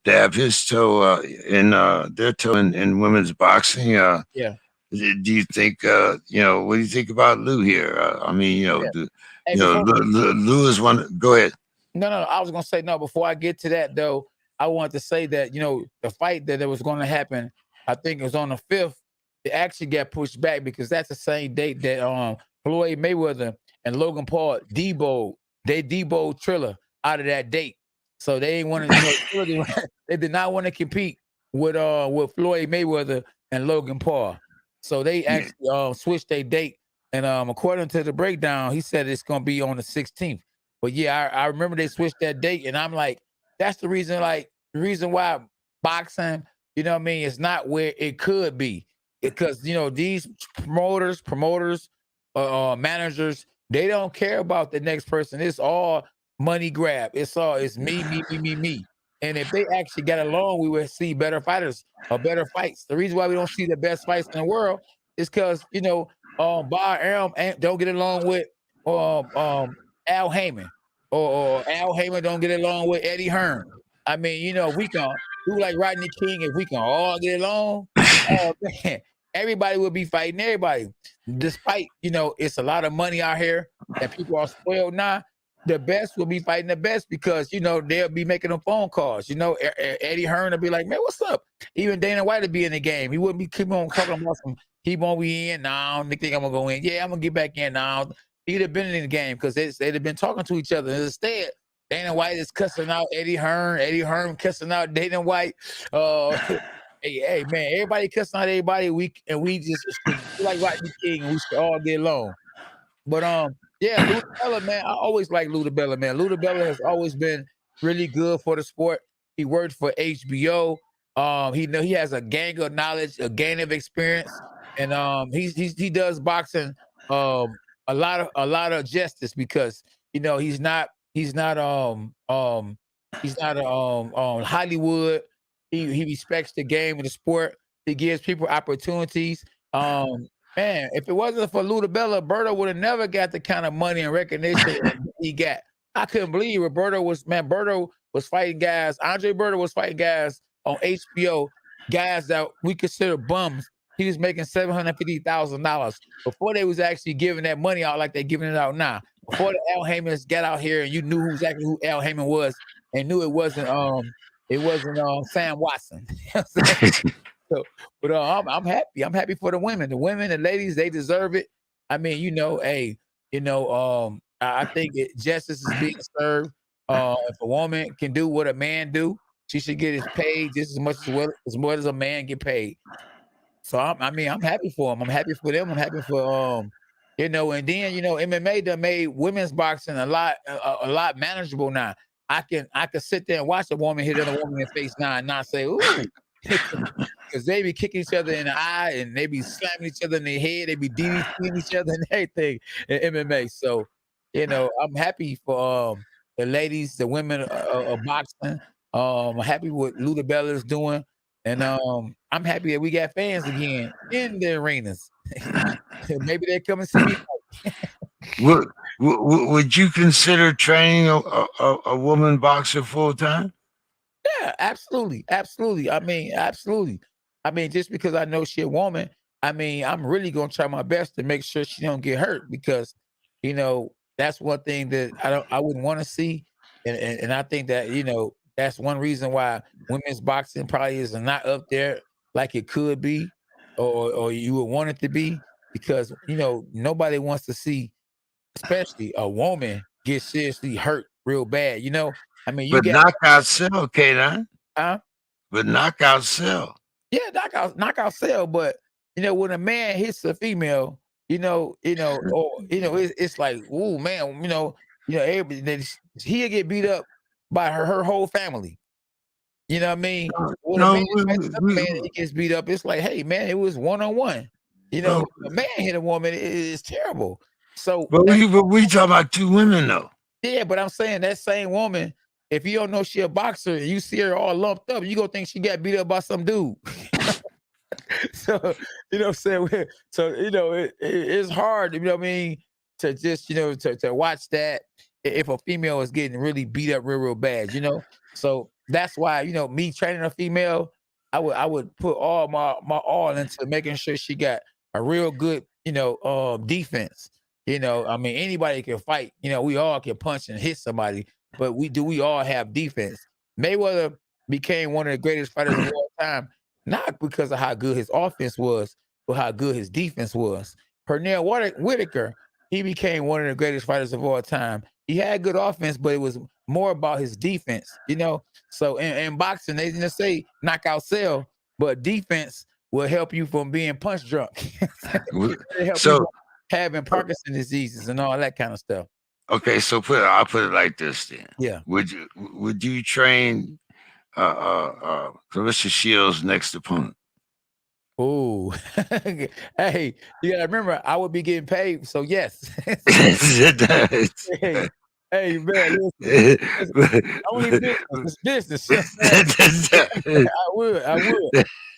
dab his toe in their toe in women's boxing. Do you think, you know, what do you think about Lou here? I mean, you know, Lou is one. Go ahead. No, I was going to say, no, before I get to that, though, I wanted to say that, you know, the fight that was going to happen, I think it was on the 5th, it actually got pushed back because that's the same date that Floyd Mayweather and Logan Paul deboed Triller out of that date. So they ain't want to, you know, they did not want to compete with Floyd Mayweather and Logan Paul. So they actually switched their date. And according to the breakdown, he said it's going to be on the 16th. But yeah, I remember they switched that date. And I'm like, that's the reason why boxing, you know what I mean, is not where it could be. Because, you know, these promoters, managers, they don't care about the next person. It's all money grab. It's me. And if they actually got along, we would see better fighters or better fights. The reason why we don't see the best fights in the world is because, you know, Bar Arum don't get along with Al Heyman, or Al Heyman don't get along with Eddie Hearn. I mean, we can do like Rodney King if we can all get along. Oh man, everybody will be fighting everybody. Despite it's a lot of money out here and people are spoiled now. The best will be fighting the best because they'll be making them phone calls. Eddie Hearn will be like, "Man, what's up?" Even Dana White will be in the game. He wouldn't be keep on talking about some. He won't be in now. They think I'm gonna go in. Yeah, I'm gonna get back in now. He'd have been in the game because they'd have been talking to each other. Instead, Dana White is cussing out Eddie Hearn. Eddie Hearn cussing out Dana White. Hey, man, everybody cussing out everybody. We just like Rodney King, and we should all get along. But yeah, Ludabella, man, I always like Ludabella, man. Ludabella has always been really good for the sport. He worked for HBO. He has a gang of knowledge, a gang of experience, and he does boxing a lot of justice because he's not Hollywood. He respects the game and the sport. He gives people opportunities. Man, if it wasn't for Ludabella, Berto would have never got the kind of money and recognition he got. I couldn't believe Berto was fighting guys. Andre Berto was fighting guys on HBO, guys that we consider bums. He was making $750,000 before they was actually giving that money out like they're giving it out now. Before the Al Haymans got out here and you knew exactly who Al Heyman was and knew it wasn't Sam Watson. So, but I'm happy. I'm happy for the women. The women, the ladies, they deserve it. I mean, I think justice is being served. If a woman can do what a man do, she should get paid just as much as a man get paid. So I'm happy for them. I'm happy for them. I'm happy for and then MMA done made women's boxing a lot manageable now. I can sit there and watch a woman hit another woman in the face now and not say, ooh. Because they be kicking each other in the eye and they be slamming each other in the head. They be DDTing each other and everything in MMA. So, I'm happy for the ladies, the women of boxing. I'm happy what Ludabella's doing. And I'm happy that we got fans again in the arenas. Maybe they come and see me. Would you consider training a woman boxer full time? Yeah, absolutely. I mean, absolutely. I mean, just because I know she a woman, I mean, I'm really gonna try my best to make sure she don't get hurt because, that's one thing that I wouldn't want to see, and I think that that's one reason why women's boxing probably is not up there like it could be, or you would want it to be, because nobody wants to see, especially a woman, get seriously hurt real bad. I mean, but knockout sell, K9. Huh? But knockout sell. Yeah, knockout sell. But when a man hits a female, it's like, oh man, everybody, he'll get beat up by her whole family. You know what I mean? When a man he gets beat up, it's like, hey man, it was 1-on-1. A man hit a woman, it's terrible. So, but we talking about two women though. Yeah, but I'm saying that same woman, if you don't know she a boxer and you see her all lumped up, you gonna think she got beat up by some dude. So, what I'm saying? So, it's hard, to just, to watch that if a female is getting really beat up real bad, So that's why, me training a female, I would put all my all into making sure she got a real good, defense. Anybody can fight. We all can punch and hit somebody, but we all have defense. Mayweather became one of the greatest fighters of all time, not because of how good his offense was, but how good his defense was. Pernell Whitaker, he became one of the greatest fighters of all time. He had good offense, but it was more about his defense, So in boxing, they just say knockout sell, but defense will help you from being punch drunk. So having Parkinson's diseases and all that kind of stuff. Okay, so I'll put it like this then. Yeah. Would you train Clarissa Shields' next opponent? Oh, hey, you gotta remember, I would be getting paid, so yes. Hey, man, listen, only business. I would.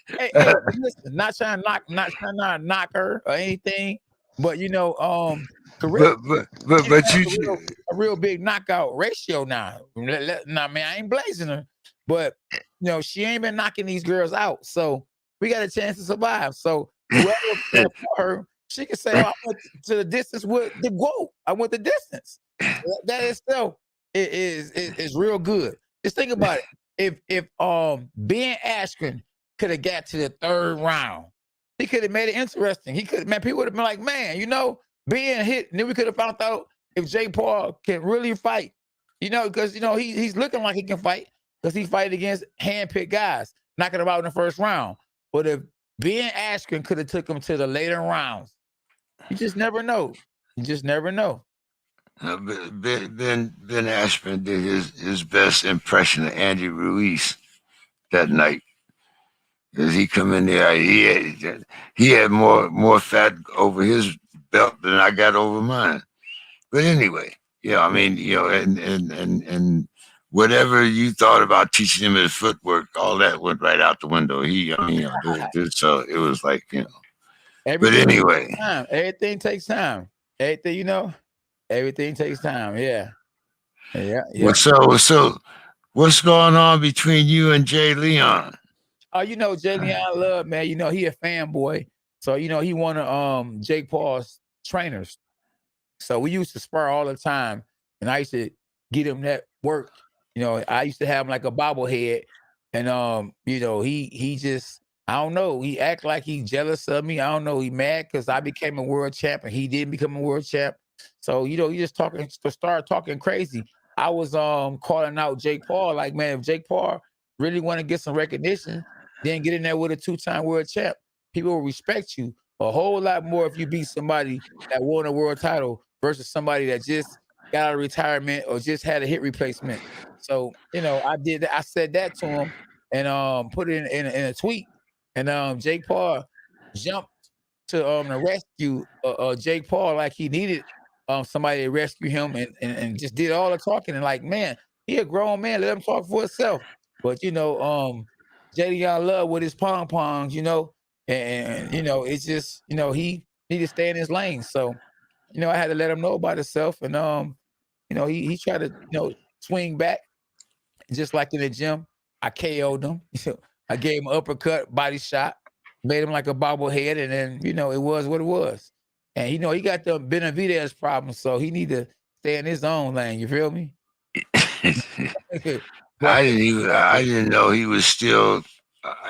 Hey, listen, not trying to knock her or anything, but correct. But you a real big knockout ratio now. Nah, man, I ain't blazing her. But she ain't been knocking these girls out. So we got a chance to survive. So whoever for her, she can say, "Oh, I went to the distance with the GOAT. I went the distance." So that itself is real good. Just think about it. If Ben Askren could have got to the 3rd round, he could have made it interesting. He could, man, people would have been like, man, being hit, and then we could have found out if Jake Paul can really fight. Because he's looking like he can fight because he fight against handpicked guys, knocking him out in the 1st round. But if Ben Askren could have took him to the later rounds, you just never know. You just never know. Ben Askren did his best impression of Andy Ruiz that night. As he come in there, he had more fat over his belt than I got over mine. But anyway, I mean, and whatever you thought about teaching him his footwork, all that went right out the window. So it was like, But anyway, everything takes time. Everything takes time. Yeah. Well, so what's going on between you and Jay Leon? Oh, Jay Leon Love, man. He a fanboy. So, he one of Jake Paul's trainers. So we used to spar all the time. And I used to get him that work. I used to have him like a bobblehead. And he just, I don't know, he act like he jealous of me. I don't know, he mad because I became a world champ and he didn't become a world champ. So, you just start talking crazy. I was calling out Jake Paul, like, man, if Jake Paul really want to get some recognition, then get in there with a 2-time world champ. People will respect you a whole lot more if you beat somebody that won a world title versus somebody that just got out of retirement or just had a hit replacement. So, I did that. I said that to him and put it in a tweet. And Jake Paul jumped to the rescue Jake Paul like he needed somebody to rescue him and just did all the talking. And like, man, he a grown man. Let him talk for himself. But, Jay Young Love with his pom-poms, and it's just, he need to stay in his lane. So, I had to let him know about himself. And, he tried to, swing back just like in the gym. I KO'd him. I gave him an uppercut, body shot, made him like a bobblehead. And then, it was what it was. And, he got the Benavidez problem. So he need to stay in his own lane. You feel me? I didn't know he was still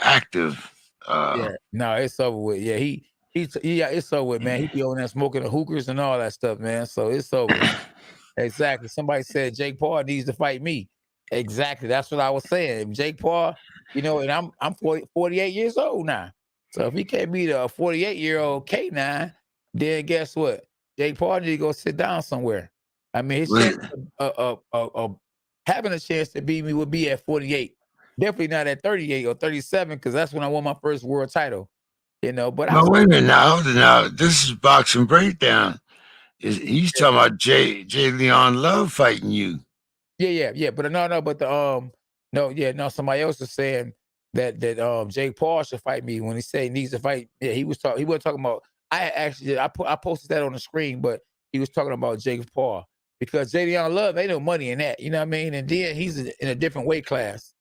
active. No, it's over with. Yeah, it's over with, man. He be on there smoking the hookers and all that stuff, man. So it's over. Exactly. Somebody said Jake Paul needs to fight me. Exactly. That's what I was saying. If Jake Paul, and I'm 48 years old now. So if he can't beat a 48-year-old K9, then guess what? Jake Paul need to go sit down somewhere. I mean, his chance having a chance to beat me would be at 48. Definitely not at 38 or 37, because that's when I won my first world title. But wait a minute now. This is Boxing Breakdown. He's talking about Jay Leon Love fighting you. Yeah. But somebody else is saying that Jake Paul should fight me when he said he needs to fight. Yeah, he wasn't talking about. I posted that on the screen, but he was talking about Jake Paul because Jay Leon Love ain't no money in that. You know what I mean? And then he's in a different weight class.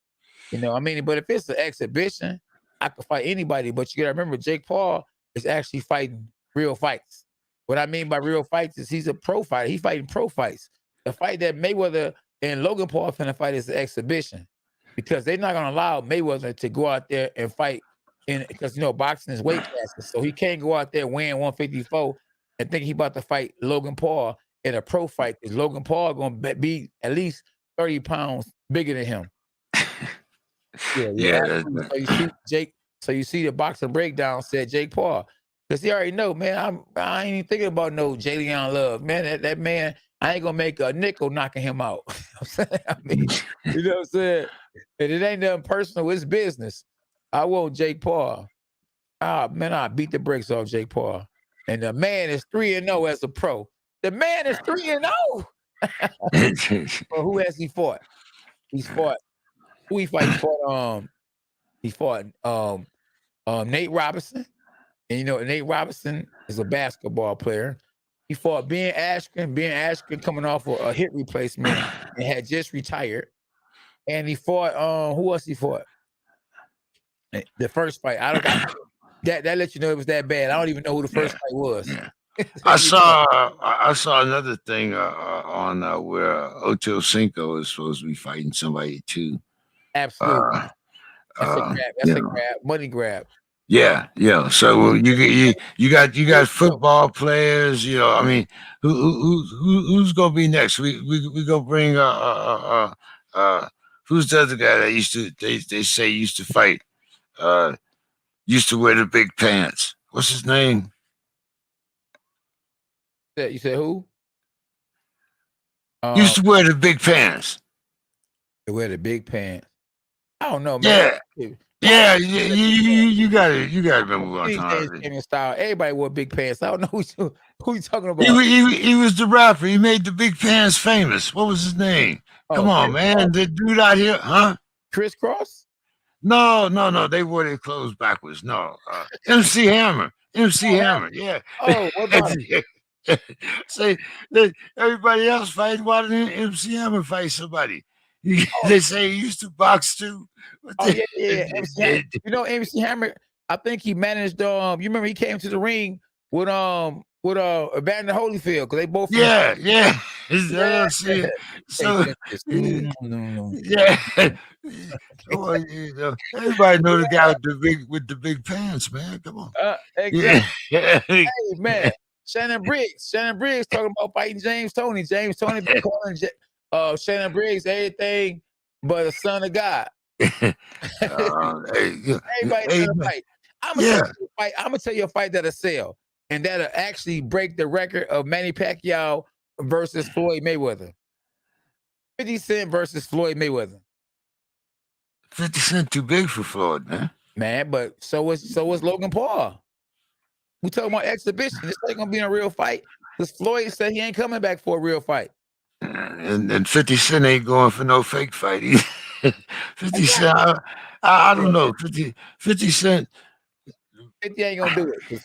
But if it's an exhibition, I could fight anybody. But you gotta remember, Jake Paul is actually fighting real fights. What I mean by real fights is he's a pro fighter. He's fighting pro fights. The fight that Mayweather and Logan Paul finna fight is an exhibition because they're not gonna allow Mayweather to go out there and fight because boxing is weight classes. So he can't go out there weighing 154 and think he about to fight Logan Paul in a pro fight because Logan Paul gonna be at least 30 pounds bigger than him. Yeah. So you see Jake. So you see the Boxing Breakdown said Jake Paul because he already know, man. I ain't even thinking about no Jay Leon Love, man. That man, I ain't gonna make a nickel knocking him out. I mean, you know what I'm saying? And it ain't nothing personal. It's business. I want Jake Paul. Man, I beat the brakes off Jake Paul. And the man is 3-0 as a pro. The man is 3-0. Well, who has he fought? He's fought. Who he fight? He fought Nate Robinson. And Nate Robinson is a basketball player. He fought Ben Askren. Ben Askren coming off a hit replacement and had just retired. And he fought. Who else he fought? The first fight. That lets you know it was that bad. I don't even know who the first fight was. Yeah. I saw another thing on where Ocho Cinco is supposed to be fighting somebody too. Absolutely. That's a grab. That's a grab. Money grab. Yeah. So you got football players. You know, I mean, who's gonna be next? We gonna bring who's the other guy that used to they say used to fight, used to wear the big pants. What's his name? You said who? Used to wear the big pants. They wear the big pants. I don't know, man. Yeah. You got to remember what I'm talking about. Style. Everybody wore big pants. I don't know who you talking about. He was the rapper. He made the big pants famous. What was his name? Come on, man. The dude out here, huh? Crisscross? No. They wore their clothes backwards. No. MC Hammer. Hammer. Yeah. Oh, what about him? Say everybody else fighting. Why didn't MC Hammer fight somebody? They say he used to box too. Yeah. You know, MC Hammer. I think he managed. You remember he came to the ring with Evander Holyfield because they both. Yeah. So yeah. Everybody know the guy with the big pants, man. Come on. Exactly. Yeah. Hey, man. Shannon Briggs talking about fighting James Toney. James Toney been calling Shannon Briggs everything but a son of God. Everybody trying to fight. I'm gonna tell you a fight that'll sell and that'll actually break the record of Manny Pacquiao versus Floyd Mayweather. 50 Cent versus Floyd Mayweather. 50 Cent too big for Floyd, man. Man, but so was Logan Paul. We talking about exhibition. This ain't gonna be a real fight. Because Floyd said he ain't coming back for a real fight. And 50 Cent ain't going for no fake fight either. 50 Cent, I don't know. 50 Cent. 50 ain't gonna do it. Because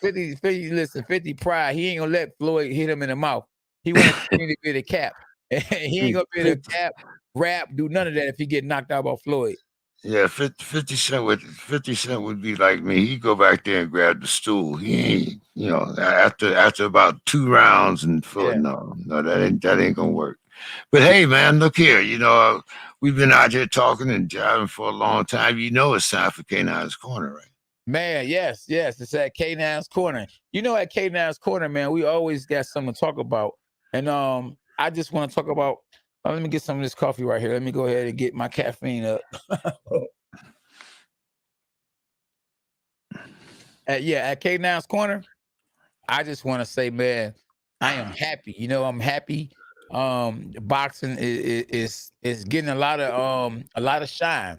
50 pride, he ain't gonna let Floyd hit him in the mouth. He wants to be the cap. He ain't gonna be able to tap, rap, do none of that if he get knocked out by Floyd. Yeah, 50 Cent would be like me. He'd go back there and grab the stool. He ain't, after about 2 rounds and no, that ain't gonna work. But hey, man, look here. We've been out here talking and driving for a long time. It's time for K9's Corner, right? Man, yes, it's at K9's Corner. At K9's Corner, man, we always got something to talk about. And I just want to talk about. Let me get some of this coffee right here. Let me go ahead and get my caffeine up. At K9's Corner, I just want to say, man, I am happy. I'm happy. Boxing is getting a lot of shine.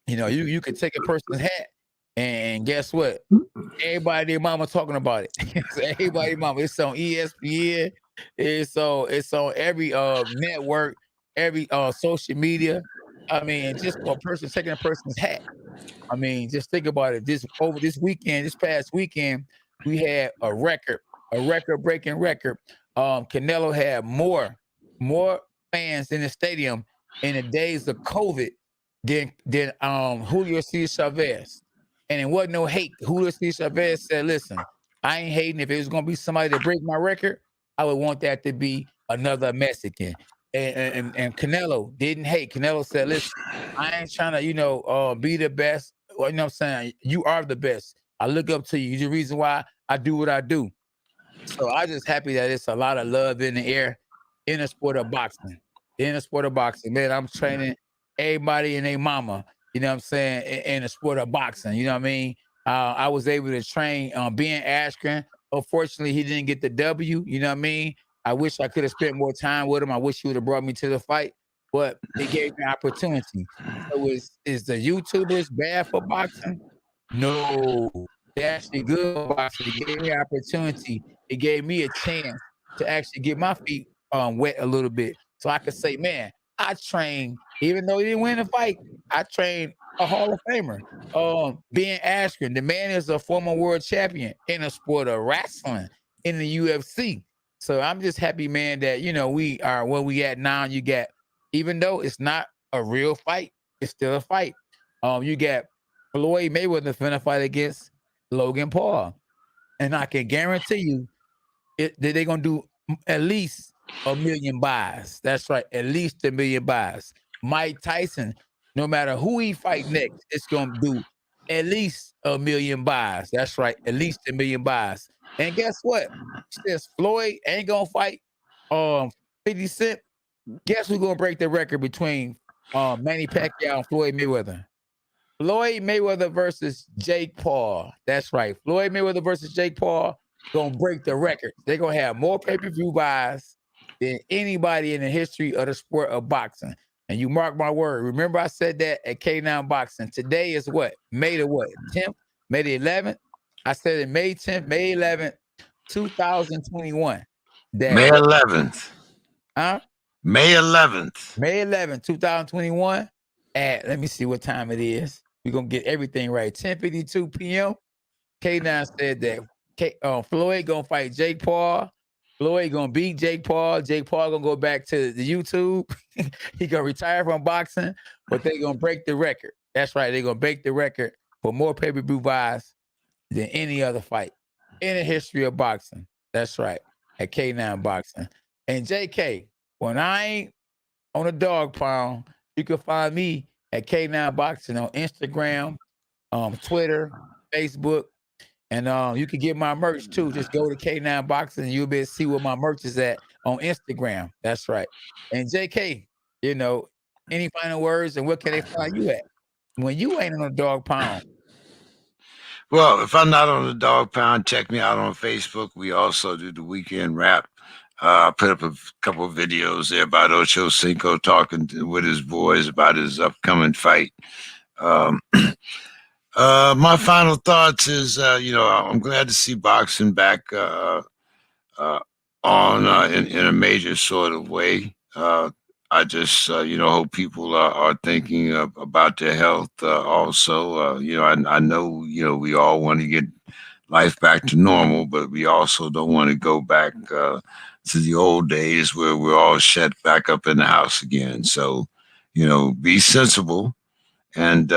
You can take a person's hat and guess what? Everybody, their mama talking about it. Everybody, mama. It's on ESPN. It's on every network, every social media. I mean, just a person taking a person's hat. I mean, just think about it. This past weekend, we had a record-breaking record. Canelo had more fans in the stadium in the days of COVID than Julio Cesar Chavez. And it wasn't no hate. Julio Cesar Chavez said, listen, I ain't hating. If it was going to be somebody that break my record, I would want that to be another Mexican. And Canelo didn't hate. Canelo said, listen, I ain't trying to, be the best. Well, you know what I'm saying? You are the best. I look up to you. You're the reason why I do what I do. So I'm just happy that it's a lot of love in the air in the sport of boxing. Man, I'm training everybody and their mama, you know what I'm saying, in the sport of boxing. You know what I mean? I was able to train Ben Askren. Unfortunately, he didn't get the W. You know what I mean? I wish I could have spent more time with him. I wish he would have brought me to the fight, but it gave me opportunity. So is the YouTubers bad for boxing? No, they're actually good for boxing. It gave me opportunity. It gave me a chance to actually get my feet wet a little bit. So I could say, man, I trained, even though he didn't win the fight, I trained a Hall of Famer. Ben Askren, the man is a former world champion in the sport of wrestling in the UFC. So I'm just happy, man, that, we are where we at now. You got, even though it's not a real fight. It's still a fight. You got Floyd Mayweather finna fight against Logan Paul, and I can guarantee you, they're gonna do at least 1,000,000 buys. That's right, at least 1,000,000 buys. Mike Tyson, no matter who he fight next, it's gonna do at least 1,000,000 buys. That's right, at least 1,000,000 buys. And guess what? Since Floyd ain't gonna fight 50 Cent, guess who's gonna break the record between Manny Pacquiao and Floyd Mayweather? Floyd Mayweather versus Jake Paul. That's right. Floyd Mayweather versus Jake Paul gonna break the record. They're gonna have more pay-per-view buys than anybody in the history of the sport of boxing. And you mark my word. Remember, I said that at K9 Boxing. Today is what? May the what? 10th? May the 11th? I said it May 10th, May 11th, 2021. May 11th. Huh? May 11th. May 11th, 2021. At, let me see what time it is. We're going to get everything right. 10:52 p.m. K9 said that Floyd going to fight Jake Paul. Floyd going to beat Jake Paul. Jake Paul going to go back to the YouTube. He going to retire from boxing, but they going to break the record. That's right. They're going to break the record for more pay-per-view buys than any other fight in the history of boxing. That's right. At K9 Boxing. And JK, when I ain't on a dog pound, you can find me at K9 Boxing on Instagram, Twitter, Facebook, and you can get my merch too. Just go to K9 Boxing and you'll be able to see where my merch is at on Instagram. That's right. And JK, any final words and where can they find you at when you ain't on a dog pound? Well, if I'm not on the dog pound, check me out on Facebook. We also do the weekend wrap. I put up a couple of videos there about Ocho Cinco talking with his boys about his upcoming fight. My final thoughts is, I'm glad to see boxing back on in a major sort of way. I just, hope people are thinking about their health also. I know, we all want to get life back to normal, but we also don't want to go back to the old days where we're all shut back up in the house again. So, be sensible and,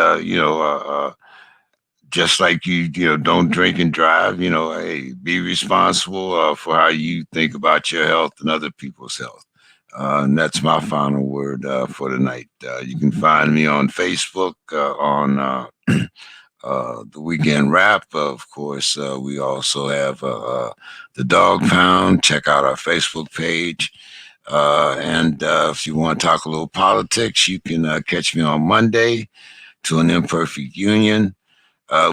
just like you don't drink and drive, hey, be responsible for how you think about your health and other people's health. And that's my final word for tonight. You can find me on Facebook on the weekend wrap. Of course, we also have the Dog Pound. Check out our Facebook page. And if you want to talk a little politics, you can catch me on Monday to an Imperfect Union.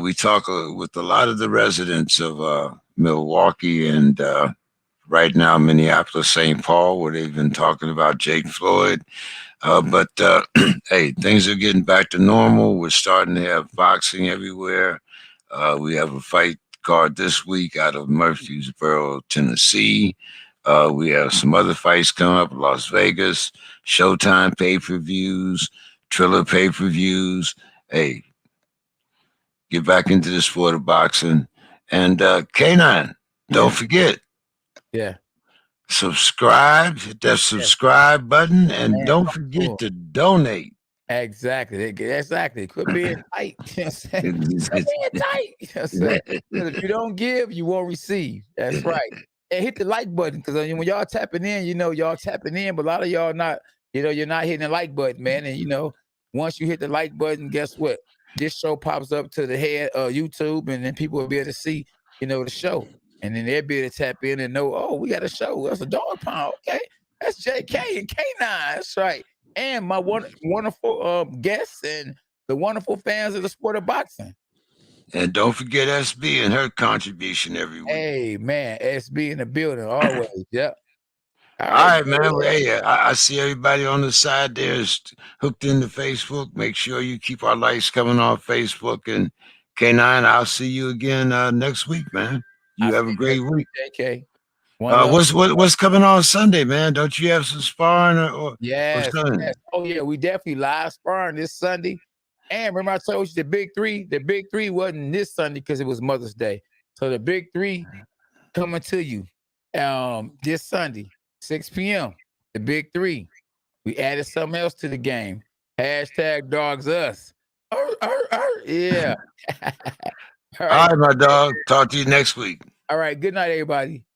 We talk with a lot of the residents of Milwaukee and right now Minneapolis, St. Paul, where they've been talking about Jake Floyd. But hey, things are getting back to normal. We're starting to have boxing everywhere. We have a fight card this week out of Murfreesboro, Tennessee. We have some other fights coming up in Las Vegas, Showtime pay-per-views, Triller pay-per-views. Hey, get back into the sport of boxing. And K9, don't forget. Yeah. Subscribe, hit that subscribe button, and don't forget to donate. Exactly. Quit being tight. Quit being tight. If you don't give, you won't receive. That's right. And hit the like button because when y'all tapping in, y'all tapping in, but a lot of y'all not, you're not hitting the like button, man. And once you hit the like button, guess what? This show pops up to the head of YouTube, and then people will be able to see, the show. And then they'll be able to tap in and know, oh, we got a show. That's a Dog Pound. Okay. That's JK and K9. That's right. And my wonderful guests and the wonderful fans of the sport of boxing. And don't forget SB and her contribution every week. Hey, man, SB in the building always. Yep. All right, man. Well, hey, I see everybody on the side there is hooked into Facebook. Make sure you keep our lights coming on Facebook. And K9, I'll see you again next week, man. You have a great week. JK. What's coming on Sunday, man? Don't you have some sparring or yes. Oh yeah, we definitely live sparring this Sunday. And remember I told you the big three wasn't this Sunday because it was Mother's Day. So the big three coming to you this Sunday, 6 p.m. The big three. We added something else to the game. Hashtag dogs us. Yeah. All All right. right, my dog. Talk to you next week. All right. Good night, everybody.